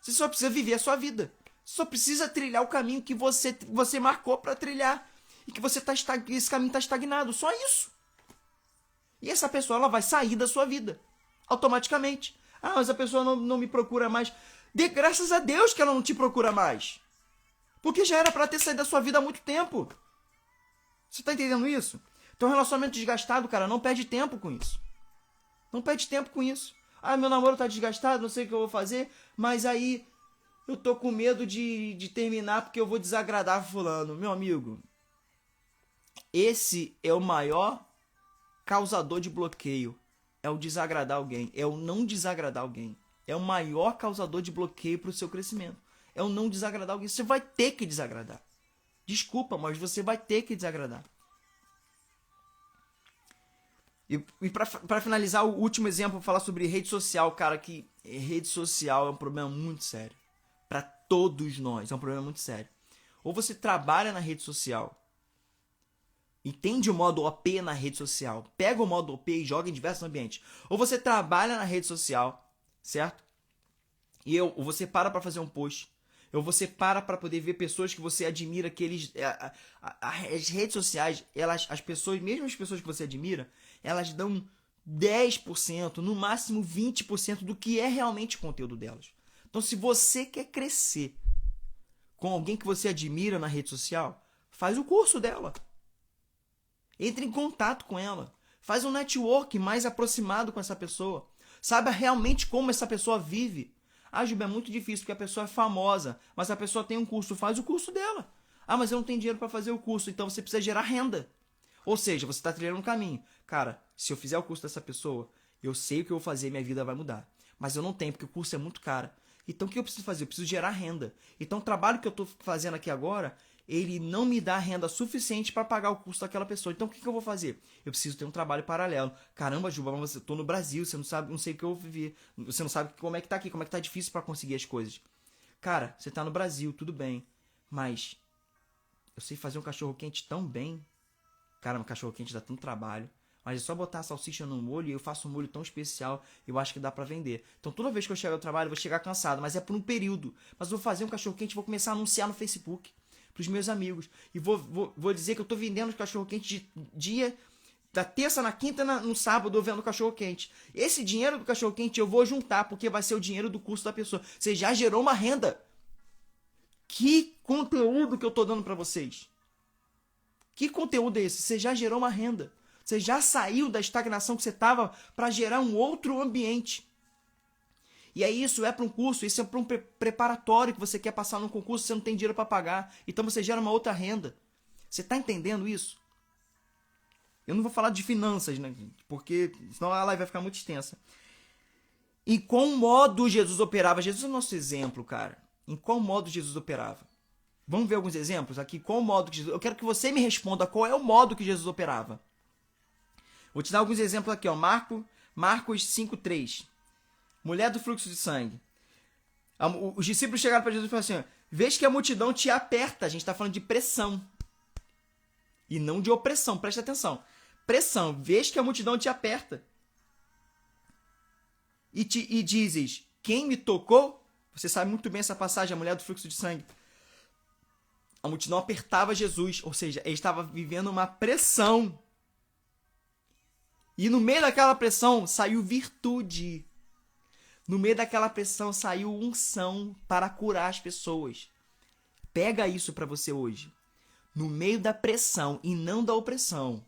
Você só precisa viver a sua vida. Você só precisa trilhar o caminho que você marcou para trilhar. E que esse caminho está estagnado. Só isso. E essa pessoa, ela vai sair da sua vida. Automaticamente. Ah, mas a pessoa não me procura mais. Dê graças a Deus que ela não te procura mais. Porque já era para ter saído da sua vida há muito tempo. Você tá entendendo isso? Então, relacionamento desgastado, cara, não perde tempo com isso. Não perde tempo com isso. Ah, meu namoro tá desgastado, não sei o que eu vou fazer, mas aí eu tô com medo de terminar porque eu vou desagradar fulano. Meu amigo, esse é o maior causador de bloqueio. É o desagradar alguém. É o não desagradar alguém. É o maior causador de bloqueio para o seu crescimento. É o não desagradar alguém. Você vai ter que desagradar. Desculpa, mas você vai ter que desagradar. E para finalizar, o último exemplo, vou falar sobre rede social. Cara, que rede social é um problema muito sério. Para todos nós, é um problema muito sério. Ou você trabalha na rede social, entende o modo OP na rede social, pega o modo OP e joga em diversos ambientes. Ou você trabalha na rede social, certo? Ou você para fazer um post. Ou você para poder ver pessoas que você admira, que eles... as redes sociais, as pessoas, mesmo as pessoas que você admira, elas dão 10%, no máximo 20% do que é realmente o conteúdo delas. Então, se você quer crescer com alguém que você admira na rede social, faz o curso dela. Entre em contato com ela. Faz um network mais aproximado com essa pessoa. Saiba realmente como essa pessoa vive. Ah, Juba, é muito difícil porque a pessoa é famosa, mas a pessoa tem um curso. Faz o curso dela. Ah, mas eu não tenho dinheiro para fazer o curso, então você precisa gerar renda. Ou seja, você está trilhando um caminho. Cara, se eu fizer o curso dessa pessoa, eu sei o que eu vou fazer, minha vida vai mudar. Mas eu não tenho, porque o curso é muito caro. Então o que eu preciso fazer? Eu preciso gerar renda. Então o trabalho que eu estou fazendo aqui agora, ele não me dá renda suficiente para pagar o custo daquela pessoa. Então o que eu vou fazer? Eu preciso ter um trabalho paralelo. Caramba, Juba, mas eu tô no Brasil, você não sabe, não sei o que eu vou viver. Você não sabe como é que tá aqui, como é que tá difícil para conseguir as coisas. Cara, você tá no Brasil, tudo bem. Mas eu sei fazer um cachorro quente tão bem. Cara, um cachorro quente dá tanto trabalho. Mas é só botar a salsicha no molho e eu faço um molho tão especial, eu acho que dá pra vender. Então toda vez que eu chegar ao trabalho, eu vou chegar cansado, mas é por um período. Mas eu vou fazer um cachorro quente e vou começar a anunciar no Facebook pros meus amigos. E vou dizer que eu tô vendendo cachorro quente de dia, da terça na quinta, no sábado eu vendo cachorro quente. Esse dinheiro do cachorro quente eu vou juntar, porque vai ser o dinheiro do curso da pessoa. Você já gerou uma renda. Que conteúdo que eu tô dando pra vocês? Que conteúdo é esse? Você já gerou uma renda. Você já saiu da estagnação que você estava para gerar um outro ambiente. E aí isso é para um curso, isso é para um preparatório que você quer passar num concurso, você não tem dinheiro para pagar. Então você gera uma outra renda. Você está entendendo isso? Eu não vou falar de finanças, né? Porque senão a live vai ficar muito extensa. Em qual modo Jesus operava? Jesus é o nosso exemplo, cara. Em qual modo Jesus operava? Vamos ver alguns exemplos aqui. Qual o modo que Jesus... Eu quero que você me responda qual é o modo que Jesus operava. Vou te dar alguns exemplos aqui, ó. Marcos 5:3. Mulher do fluxo de sangue. Os discípulos chegaram para Jesus e falaram assim: vês que a multidão te aperta. A gente está falando de pressão. E não de opressão. Presta atenção. Pressão. Vês que a multidão te aperta. e dizes, quem me tocou? Você sabe muito bem essa passagem, a mulher do fluxo de sangue. A multidão apertava Jesus, ou seja, ele estava vivendo uma pressão. E no meio daquela pressão saiu virtude. No meio daquela pressão saiu unção para curar as pessoas. Pega isso para você hoje. No meio da pressão e não da opressão.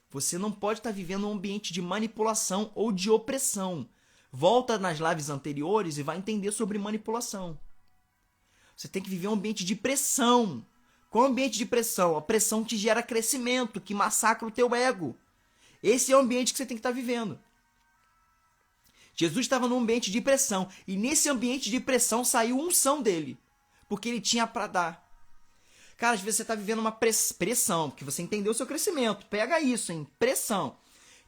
Você não pode estar vivendo um ambiente de manipulação ou de opressão. Volta nas lives anteriores e vai entender sobre manipulação. Você tem que viver um ambiente de pressão. Qual é o ambiente de pressão? A pressão te gera crescimento, que massacra o teu ego. Esse é o ambiente que você tem que estar vivendo. Jesus estava num ambiente de pressão. E nesse ambiente de pressão saiu unção dele. Porque ele tinha para dar. Cara, às vezes você está vivendo uma pressão. Porque você entendeu o seu crescimento. Pega isso, hein? Pressão.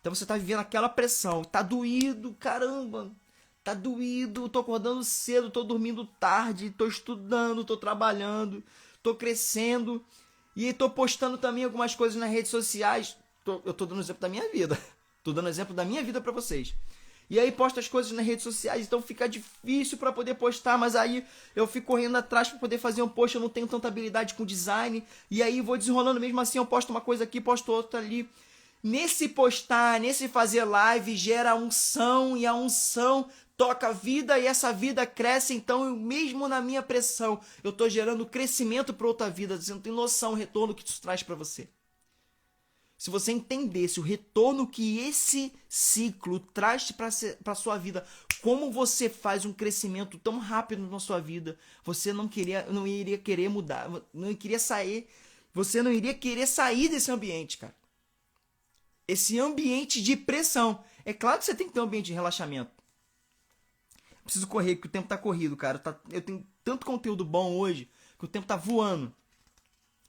Então você está vivendo aquela pressão. Tá doído, caramba. Tá doído. Tô acordando cedo. Tô dormindo tarde. Tô estudando. Tô trabalhando. Tô crescendo. E tô postando também algumas coisas nas redes sociais. Eu tô dando exemplo da minha vida. Tô dando exemplo da minha vida para vocês. E aí posto as coisas nas redes sociais, então fica difícil para poder postar, mas aí eu fico correndo atrás para poder fazer um post, eu não tenho tanta habilidade com design, e aí vou desenrolando mesmo assim, eu posto uma coisa aqui, posto outra ali. Nesse postar, nesse fazer live, gera unção, e a unção toca a vida, e essa vida cresce, então eu mesmo na minha pressão, eu tô gerando crescimento para outra vida, você não tem noção do retorno que isso traz para você. Se você entendesse o retorno que esse ciclo traz para a sua vida, como você faz um crescimento tão rápido na sua vida, você não iria querer mudar, você não iria querer sair desse ambiente, cara. Esse ambiente de pressão. É claro que você tem que ter um ambiente de relaxamento. Preciso correr, porque o tempo tá corrido, cara. Eu tenho tanto conteúdo bom hoje, que o tempo tá voando.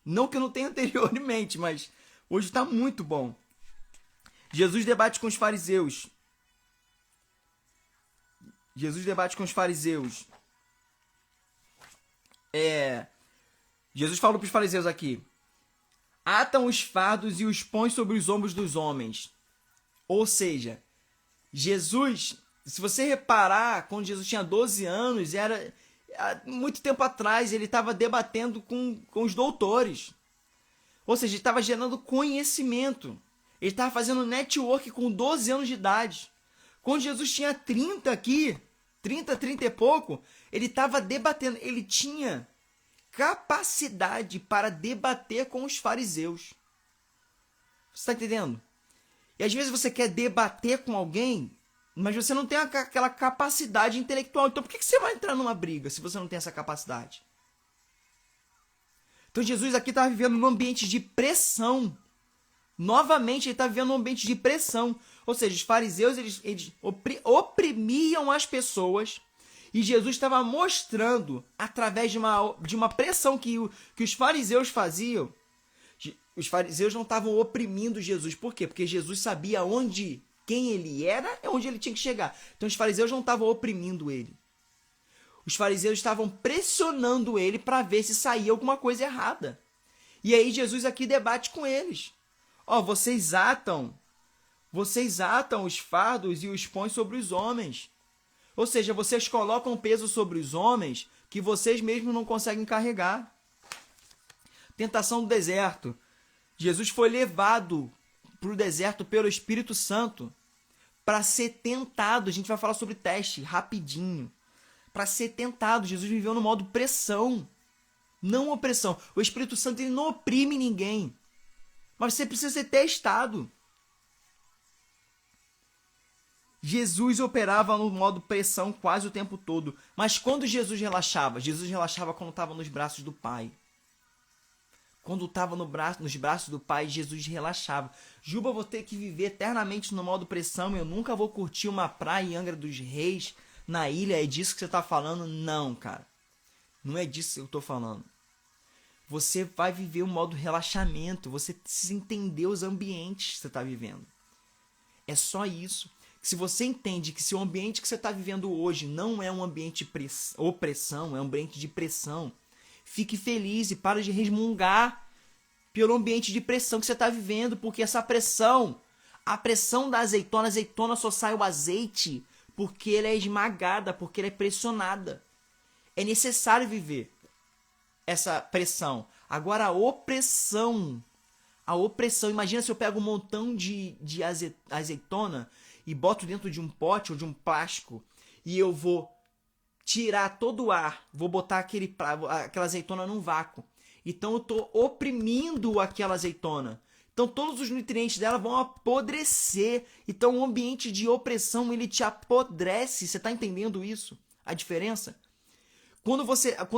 Não que eu não tenha anteriormente, mas hoje está muito bom. Jesus debate com os fariseus. Jesus fala para os fariseus aqui. Atam os fardos e os põem sobre os ombros dos homens. Ou seja, Jesus, se você reparar, quando Jesus tinha 12 anos, era muito tempo atrás, ele estava debatendo com os doutores. Ou seja, ele estava gerando conhecimento. Ele estava fazendo network com 12 anos de idade. Quando Jesus tinha 30 e pouco, ele estava debatendo. Ele tinha capacidade para debater com os fariseus. Você está entendendo? E às vezes você quer debater com alguém, mas você não tem aquela capacidade intelectual. Então por que você vai entrar numa briga se você não tem essa capacidade? Então Jesus aqui está vivendo num ambiente de pressão. Novamente ele está vivendo num ambiente de pressão. Ou seja, os fariseus eles oprimiam as pessoas. E Jesus estava mostrando, através de uma pressão que os fariseus faziam. Os fariseus não estavam oprimindo Jesus. Por quê? Porque Jesus sabia quem ele era e onde ele tinha que chegar. Então os fariseus não estavam oprimindo ele. Os fariseus estavam pressionando ele para ver se saía alguma coisa errada. E aí Jesus aqui debate com eles. Vocês atam os fardos e os põem sobre os homens. Ou seja, vocês colocam peso sobre os homens que vocês mesmos não conseguem carregar. Tentação do deserto. Jesus foi levado para o deserto pelo Espírito Santo para ser tentado. A gente vai falar sobre teste rapidinho. Para ser tentado. Jesus viveu no modo pressão, não opressão. O Espírito Santo ele não oprime ninguém, mas você precisa ser testado. Jesus operava no modo pressão quase o tempo todo, mas quando Jesus relaxava quando estava nos braços do Pai. Quando estava nos braços do Pai, Jesus relaxava. Juba, vou ter que viver eternamente no modo pressão, eu nunca vou curtir uma praia em Angra dos Reis, na ilha, é disso que você está falando? Não, cara. Não é disso que eu estou falando. Você vai viver um modo relaxamento. Você precisa entender os ambientes que você está vivendo. É só isso. Se você entende que se o ambiente que você está vivendo hoje não é um ambiente de opressão, é um ambiente de pressão, fique feliz e para de resmungar pelo ambiente de pressão que você está vivendo, porque essa pressão, a pressão da azeitona só sai o azeite porque ela é esmagada, porque ela é pressionada. É necessário viver essa pressão. Agora a opressão, imagina se eu pego um montão de azeitona e boto dentro de um pote ou de um plástico e eu vou tirar todo o ar, vou botar aquela azeitona num vácuo. Então eu estou oprimindo aquela azeitona. Então todos os nutrientes dela vão apodrecer. Então o ambiente de opressão ele te apodrece. Você está entendendo isso? A diferença? Quando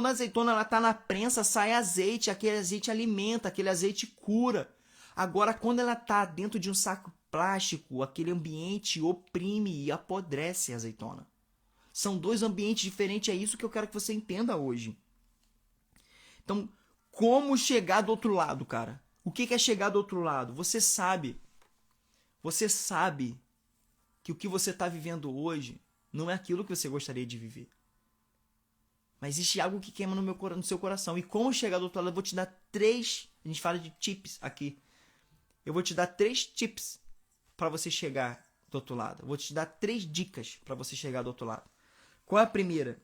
a azeitona ela tá na prensa, sai azeite, aquele azeite alimenta, aquele azeite cura. Agora quando ela tá dentro de um saco plástico, aquele ambiente oprime e apodrece a azeitona. São dois ambientes diferentes, é isso que eu quero que você entenda hoje. Então, como chegar do outro lado, cara? O que é chegar do outro lado? Você sabe que o que você está vivendo hoje não é aquilo que você gostaria de viver. Mas existe algo que queima no seu coração. E como chegar do outro lado, eu vou te dar 3... A gente fala de tips aqui. Eu vou te dar 3 tips para você chegar do outro lado. Eu vou te dar 3 dicas para você chegar do outro lado. Qual é a primeira?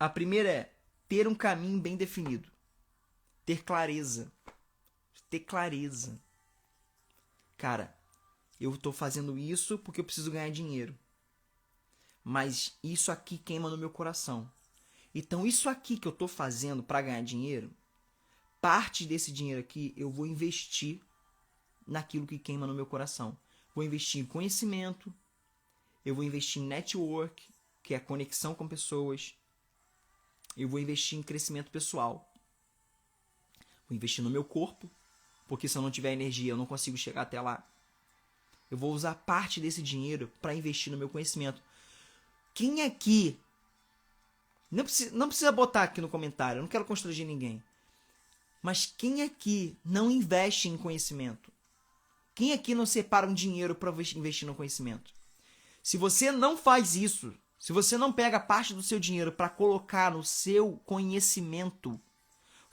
A primeira é ter um caminho bem definido. Ter clareza. Ter clareza. Cara, eu estou fazendo isso porque eu preciso ganhar dinheiro. Mas isso aqui queima no meu coração. Então isso aqui que eu estou fazendo para ganhar dinheiro, parte desse dinheiro aqui eu vou investir naquilo que queima no meu coração. Vou investir em conhecimento, eu vou investir em network, que é a conexão com pessoas. Eu vou investir em crescimento pessoal. Vou investir no meu corpo, porque se eu não tiver energia eu não consigo chegar até lá. Eu vou usar parte desse dinheiro para investir no meu conhecimento. Quem aqui... Não precisa botar aqui no comentário, eu não quero constranger ninguém. Mas quem aqui não investe em conhecimento? Quem aqui não separa um dinheiro para investir no conhecimento? Se você não faz isso, se você não pega parte do seu dinheiro para colocar no seu conhecimento, ou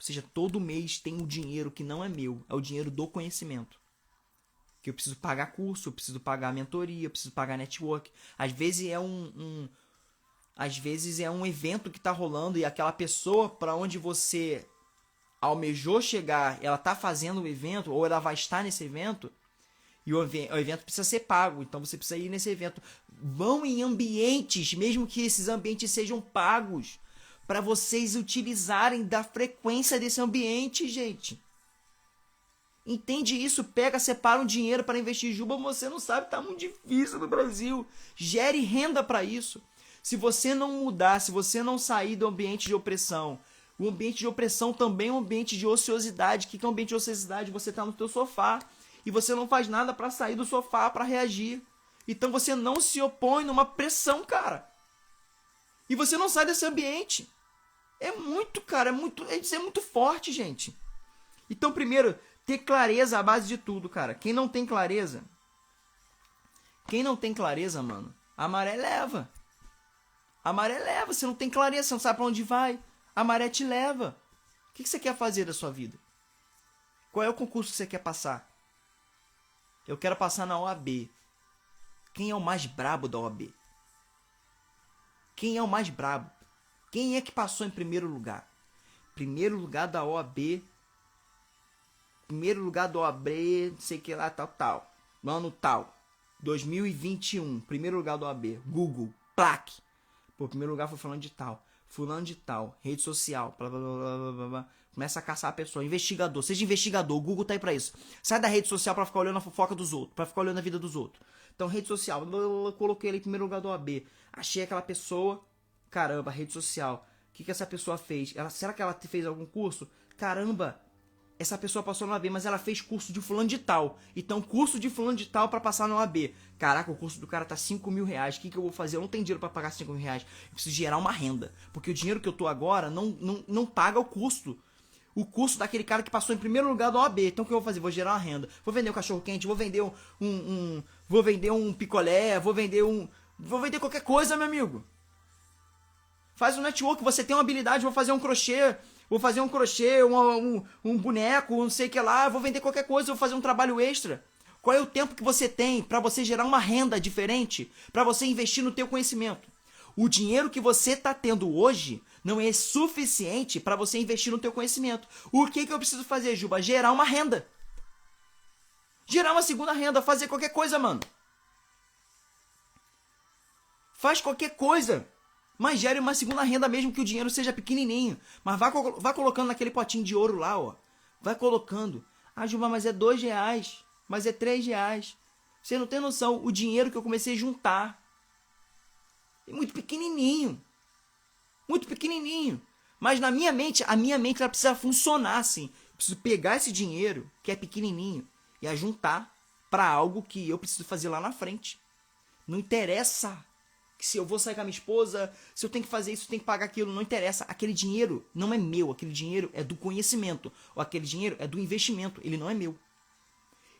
seja, todo mês tem um dinheiro que não é meu, é o dinheiro do conhecimento. Que eu preciso pagar curso, eu preciso pagar mentoria, eu preciso pagar network. Às vezes é um evento que está rolando e aquela pessoa para onde você almejou chegar, ela está fazendo o evento ou ela vai estar nesse evento e o evento precisa ser pago, então você precisa ir nesse evento. Vão em ambientes, mesmo que esses ambientes sejam pagos, para vocês utilizarem da frequência desse ambiente, gente. Entende isso? Pega, separa um dinheiro para investir em Juba. Você não sabe, tá muito difícil no Brasil. Gere renda para isso. Se você não mudar, se você não sair do ambiente de opressão, o ambiente de opressão também é um ambiente de ociosidade. O que é um ambiente de ociosidade? Você tá no teu sofá e você não faz nada para sair do sofá, para reagir. Então você não se opõe numa pressão, cara. E você não sai desse ambiente. É muito, cara, isso é muito forte, gente. Então, primeiro, ter clareza é a base de tudo, cara. Quem não tem clareza, mano, a maré leva. A maré leva. Você não tem clareza, você não sabe pra onde vai. A maré te leva. O que você quer fazer da sua vida? Qual é o concurso que você quer passar? Eu quero passar na OAB. Quem é o mais brabo da OAB? Quem é o mais brabo? Quem é que passou em primeiro lugar? Primeiro lugar da OAB. Primeiro lugar da OAB, não sei o que lá, tal. Ano tal. 2021. Primeiro lugar da OAB. Google. Plaque. Pô, primeiro lugar foi falando de tal. Fulano de tal. Rede social. Blá, blá, blá, blá, blá, blá. Começa a caçar a pessoa. Investigador. Seja investigador. O Google tá aí pra isso. Sai da rede social pra ficar olhando a fofoca dos outros. Pra ficar olhando a vida dos outros. Então, rede social. Coloquei ele em primeiro lugar da OAB. Achei aquela pessoa. Caramba, rede social. O que essa pessoa fez? Será que ela fez algum curso? Caramba. Essa pessoa passou na OAB, mas ela fez curso de fulano de tal. Então, curso de fulano de tal pra passar na OAB. Caraca, o curso do cara tá 5 mil reais. O que eu vou fazer? Eu não tenho dinheiro pra pagar 5 mil reais. Eu preciso gerar uma renda. Porque o dinheiro que eu tô agora não paga o custo. O custo daquele cara que passou em primeiro lugar da OAB. Então, o que eu vou fazer? Vou gerar uma renda. Vou vender um cachorro quente, vou vender vou vender um picolé, vou vender qualquer coisa, meu amigo. Faz um network, você tem uma habilidade, vou fazer um crochê, um boneco, não sei o que lá, vou vender qualquer coisa, vou fazer um trabalho extra. Qual é o tempo que você tem para você gerar uma renda diferente, para você investir no teu conhecimento? O dinheiro que você está tendo hoje não é suficiente para você investir no teu conhecimento. O que eu preciso fazer, Juba? Gerar uma renda. Gerar uma segunda renda, fazer qualquer coisa, mano. Faz qualquer coisa, mas gere uma segunda renda mesmo que o dinheiro seja pequenininho. Mas vá colocando naquele potinho de ouro lá, ó. Vai colocando. Ah, Juba, mas é R$2, mas é R$3. Você não tem noção, o dinheiro que eu comecei a juntar é muito pequenininho. Muito pequenininho. Mas na minha mente, a minha mente ela precisa funcionar assim. Eu preciso pegar esse dinheiro, que é pequenininho, e ajuntar para algo que eu preciso fazer lá na frente. Não interessa que se eu vou sair com a minha esposa, se eu tenho que fazer isso, eu tenho que pagar aquilo, não interessa. Aquele dinheiro não é meu, aquele dinheiro é do conhecimento, ou aquele dinheiro é do investimento, ele não é meu.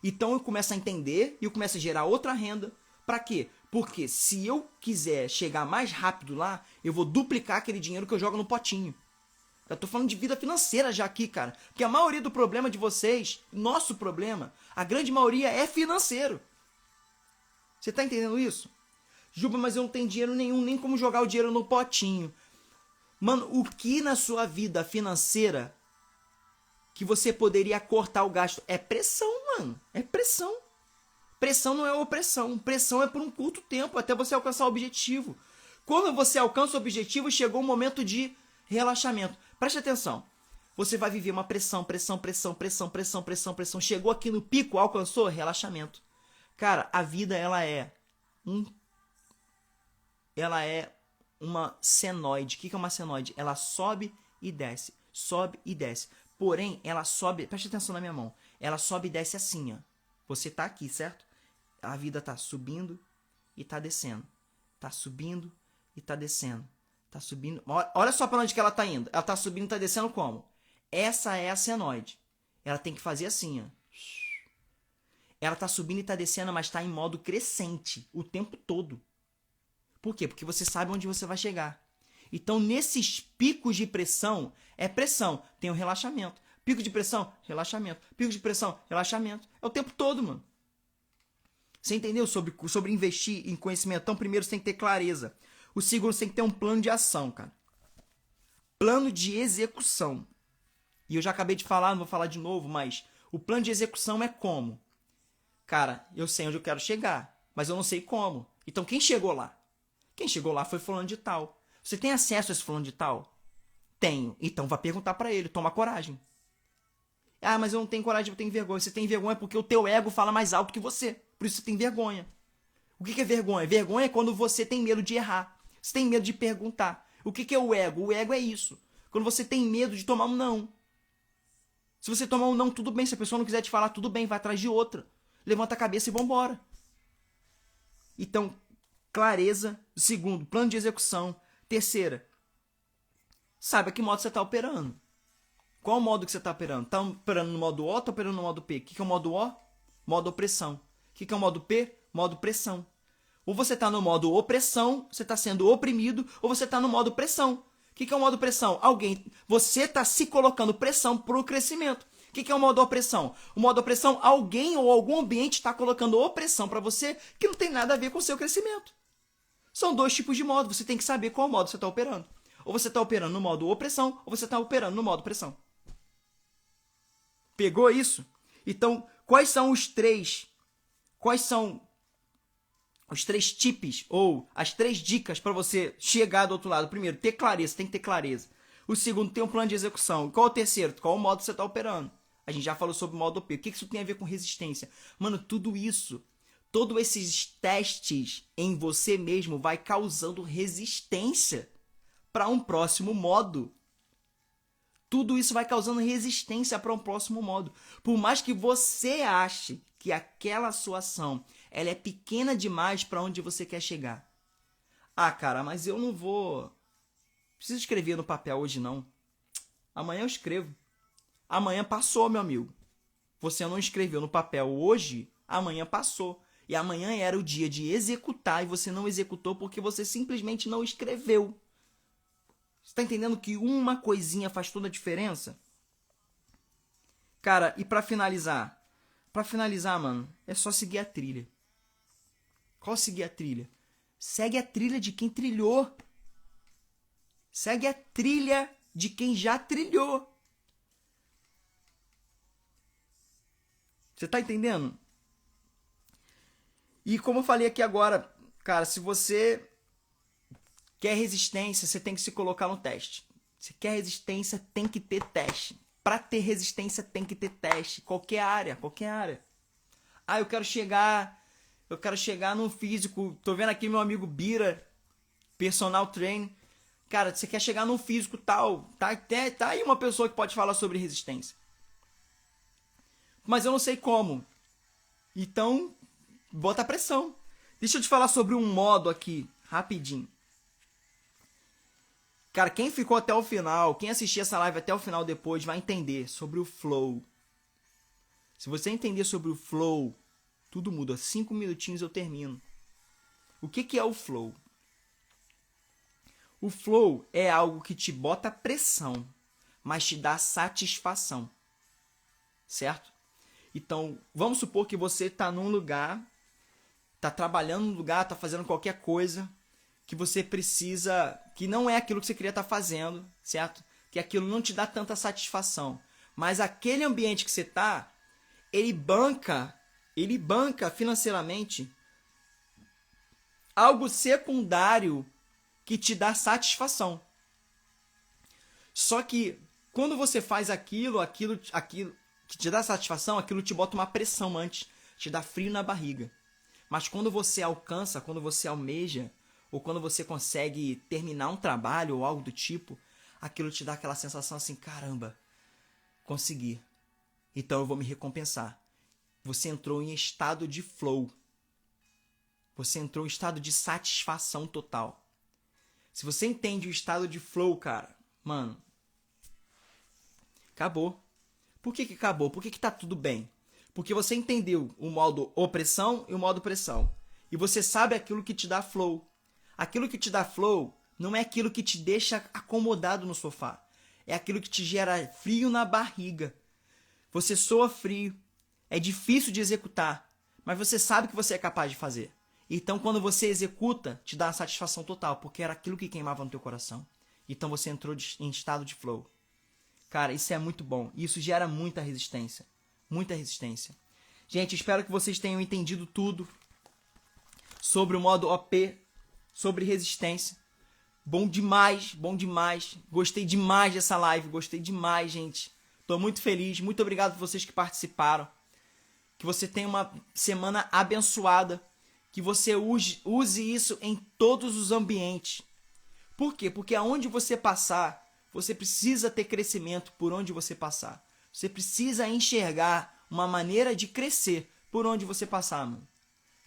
Então eu começo a entender e eu começo a gerar outra renda. Para quê? Porque se eu quiser chegar mais rápido lá, eu vou duplicar aquele dinheiro que eu jogo no potinho. Eu tô falando de vida financeira já aqui, cara. Porque a maioria do problema de vocês, nosso problema, a grande maioria é financeiro. Você tá entendendo isso? Juba, mas eu não tenho dinheiro nenhum, nem como jogar o dinheiro no potinho. Mano, o que na sua vida financeira que você poderia cortar o gasto? É pressão, mano. É pressão. Pressão não é opressão. Pressão é por um curto tempo, até você alcançar o objetivo. Quando você alcança o objetivo, chegou o momento de relaxamento. Preste atenção. Você vai viver uma pressão, pressão, pressão, pressão, pressão, pressão, pressão. Chegou aqui no pico, alcançou, relaxamento. Cara, a vida ela é uma senoide. O que é uma senoide? Ela sobe e desce. Sobe e desce. Porém, ela sobe... Preste atenção na minha mão. Ela sobe e desce assim, ó. Você tá aqui, certo? A vida tá subindo e tá descendo. Tá subindo e tá descendo. Tá subindo... Olha só pra onde que ela tá indo. Ela tá subindo e tá descendo como? Essa é a senoide. Ela tem que fazer assim, ó. Ela tá subindo e tá descendo, mas tá em modo crescente o tempo todo. Por quê? Porque você sabe onde você vai chegar. Então, nesses picos de pressão, é pressão. Tem o relaxamento. Pico de pressão, relaxamento. Pico de pressão, relaxamento. É o tempo todo, mano. Você entendeu sobre investir em conhecimento? Então, primeiro você tem que ter clareza. O segundo, você tem que ter um plano de ação, cara. Plano de execução. E eu já acabei de falar, não vou falar de novo, mas o plano de execução é como? Cara, eu sei onde eu quero chegar, mas eu não sei como. Então, quem chegou lá? Quem chegou lá foi fulano de tal. Você tem acesso a esse fulano de tal? Tenho. Então, vá perguntar pra ele. Toma coragem. Ah, mas eu não tenho coragem, eu tenho vergonha. Você tem vergonha porque o teu ego fala mais alto que você. Por isso você tem vergonha. O que é vergonha? Vergonha é quando você tem medo de errar. Você tem medo de perguntar. O que é o ego? O ego é isso. Quando você tem medo de tomar um não. Se você tomar um não, tudo bem. Se a pessoa não quiser te falar, tudo bem. Vai atrás de outra. Levanta a cabeça e vambora. Então, clareza. Segundo, plano de execução. Terceira, saiba que modo você está operando. Qual o modo que você está operando? Está operando no modo O ou está operando no modo P? O que é o modo O? Modo opressão. O que é o modo P? Modo pressão. Ou você está no modo opressão, você está sendo oprimido, ou você está no modo pressão. O que é o modo pressão? Você está se colocando pressão para o crescimento. O que é o modo opressão? O modo opressão, alguém ou algum ambiente está colocando opressão para você que não tem nada a ver com o seu crescimento. São dois tipos de modo, você tem que saber qual modo você está operando. Ou você está operando no modo opressão, ou você está operando no modo pressão. Pegou isso? Então, quais são os três tips ou as 3 dicas para você chegar do outro lado? Primeiro, ter clareza, tem que ter clareza. O segundo, ter um plano de execução. Qual o terceiro? Qual o modo você está operando? A gente já falou sobre o modo OP. O que isso tem a ver com resistência? Mano, tudo isso, todos esses testes em você mesmo vai causando resistência para um próximo modo. Tudo isso vai causando resistência para um próximo modo. Por mais que você ache que aquela sua ação ela é pequena demais para onde você quer chegar. Ah, cara, mas eu não vou... Preciso escrever no papel hoje, não. Amanhã eu escrevo. Amanhã passou, meu amigo. Você não escreveu no papel hoje, amanhã passou. E amanhã era o dia de executar e você não executou porque você simplesmente não escreveu. Você está entendendo que uma coisinha faz toda a diferença? Cara, e para finalizar, Pra finalizar, mano, é só seguir a trilha. Qual seguir a trilha? Segue a trilha de quem trilhou. Segue a trilha de quem já trilhou. Você tá entendendo? E como eu falei aqui agora, cara, se você quer resistência, você tem que se colocar no teste. Se quer resistência, tem que ter teste. Pra ter resistência, tem que ter teste. Qualquer área, qualquer área. Ah, eu quero chegar no físico. Tô vendo aqui meu amigo Bira, personal trainer. Cara, você quer chegar no físico tal, tá aí uma pessoa que pode falar sobre resistência. Mas eu não sei como. Então, bota pressão. Deixa eu te falar sobre um modo aqui, rapidinho. Cara, quem ficou até o final, quem assistir essa live até o final depois, vai entender sobre o flow. Se você entender sobre o flow, tudo muda. 5 minutinhos eu termino. O que é o flow? O flow é algo que te bota pressão, mas te dá satisfação. Certo? Então, vamos supor que você está num lugar, está trabalhando num lugar, está fazendo qualquer coisa que você precisa, que não é aquilo que você queria estar fazendo, certo? Que aquilo não te dá tanta satisfação. Mas aquele ambiente que você está, ele banca financeiramente algo secundário que te dá satisfação. Só que quando você faz aquilo que te dá satisfação, aquilo te bota uma pressão antes, te dá frio na barriga. Mas quando você alcança, quando você almeja, ou quando você consegue terminar um trabalho ou algo do tipo, aquilo te dá aquela sensação assim, caramba, consegui. Então eu vou me recompensar. Você entrou em estado de flow. Você entrou em estado de satisfação total. Se você entende o estado de flow, cara, mano, acabou. Por que acabou? Por que tá tudo bem? Porque você entendeu o modo opressão e o modo pressão. E você sabe aquilo que te dá flow. Aquilo que te dá flow não é aquilo que te deixa acomodado no sofá. É aquilo que te gera frio na barriga. Você soa frio. É difícil de executar. Mas você sabe que você é capaz de fazer. Então quando você executa, te dá uma satisfação total. Porque era aquilo que queimava no teu coração. Então você entrou em estado de flow. Cara, isso é muito bom. Isso gera muita resistência. Muita resistência. Gente, espero que vocês tenham entendido tudo sobre o modo OP, sobre resistência. Bom demais, bom demais. Gostei demais dessa live, gostei demais, gente. Tô muito feliz. Muito obrigado por vocês que participaram. Que você tenha uma semana abençoada. Que você use isso em todos os ambientes. Por quê? Porque aonde você passar, você precisa ter crescimento por onde você passar. Você precisa enxergar uma maneira de crescer por onde você passar, mano.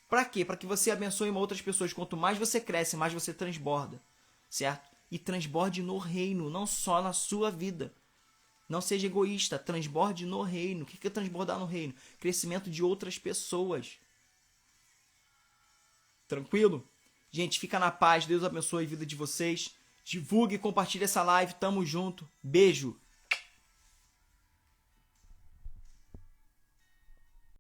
Pra quê? Pra que você abençoe outras pessoas. Quanto mais você cresce, mais você transborda. Certo? E transborde no reino, não só na sua vida. Não seja egoísta, transborde no reino. O que é transbordar no reino? Crescimento de outras pessoas. Tranquilo? Gente, fica na paz. Deus abençoe a vida de vocês. Divulgue e compartilhe essa live. Tamo junto. Beijo.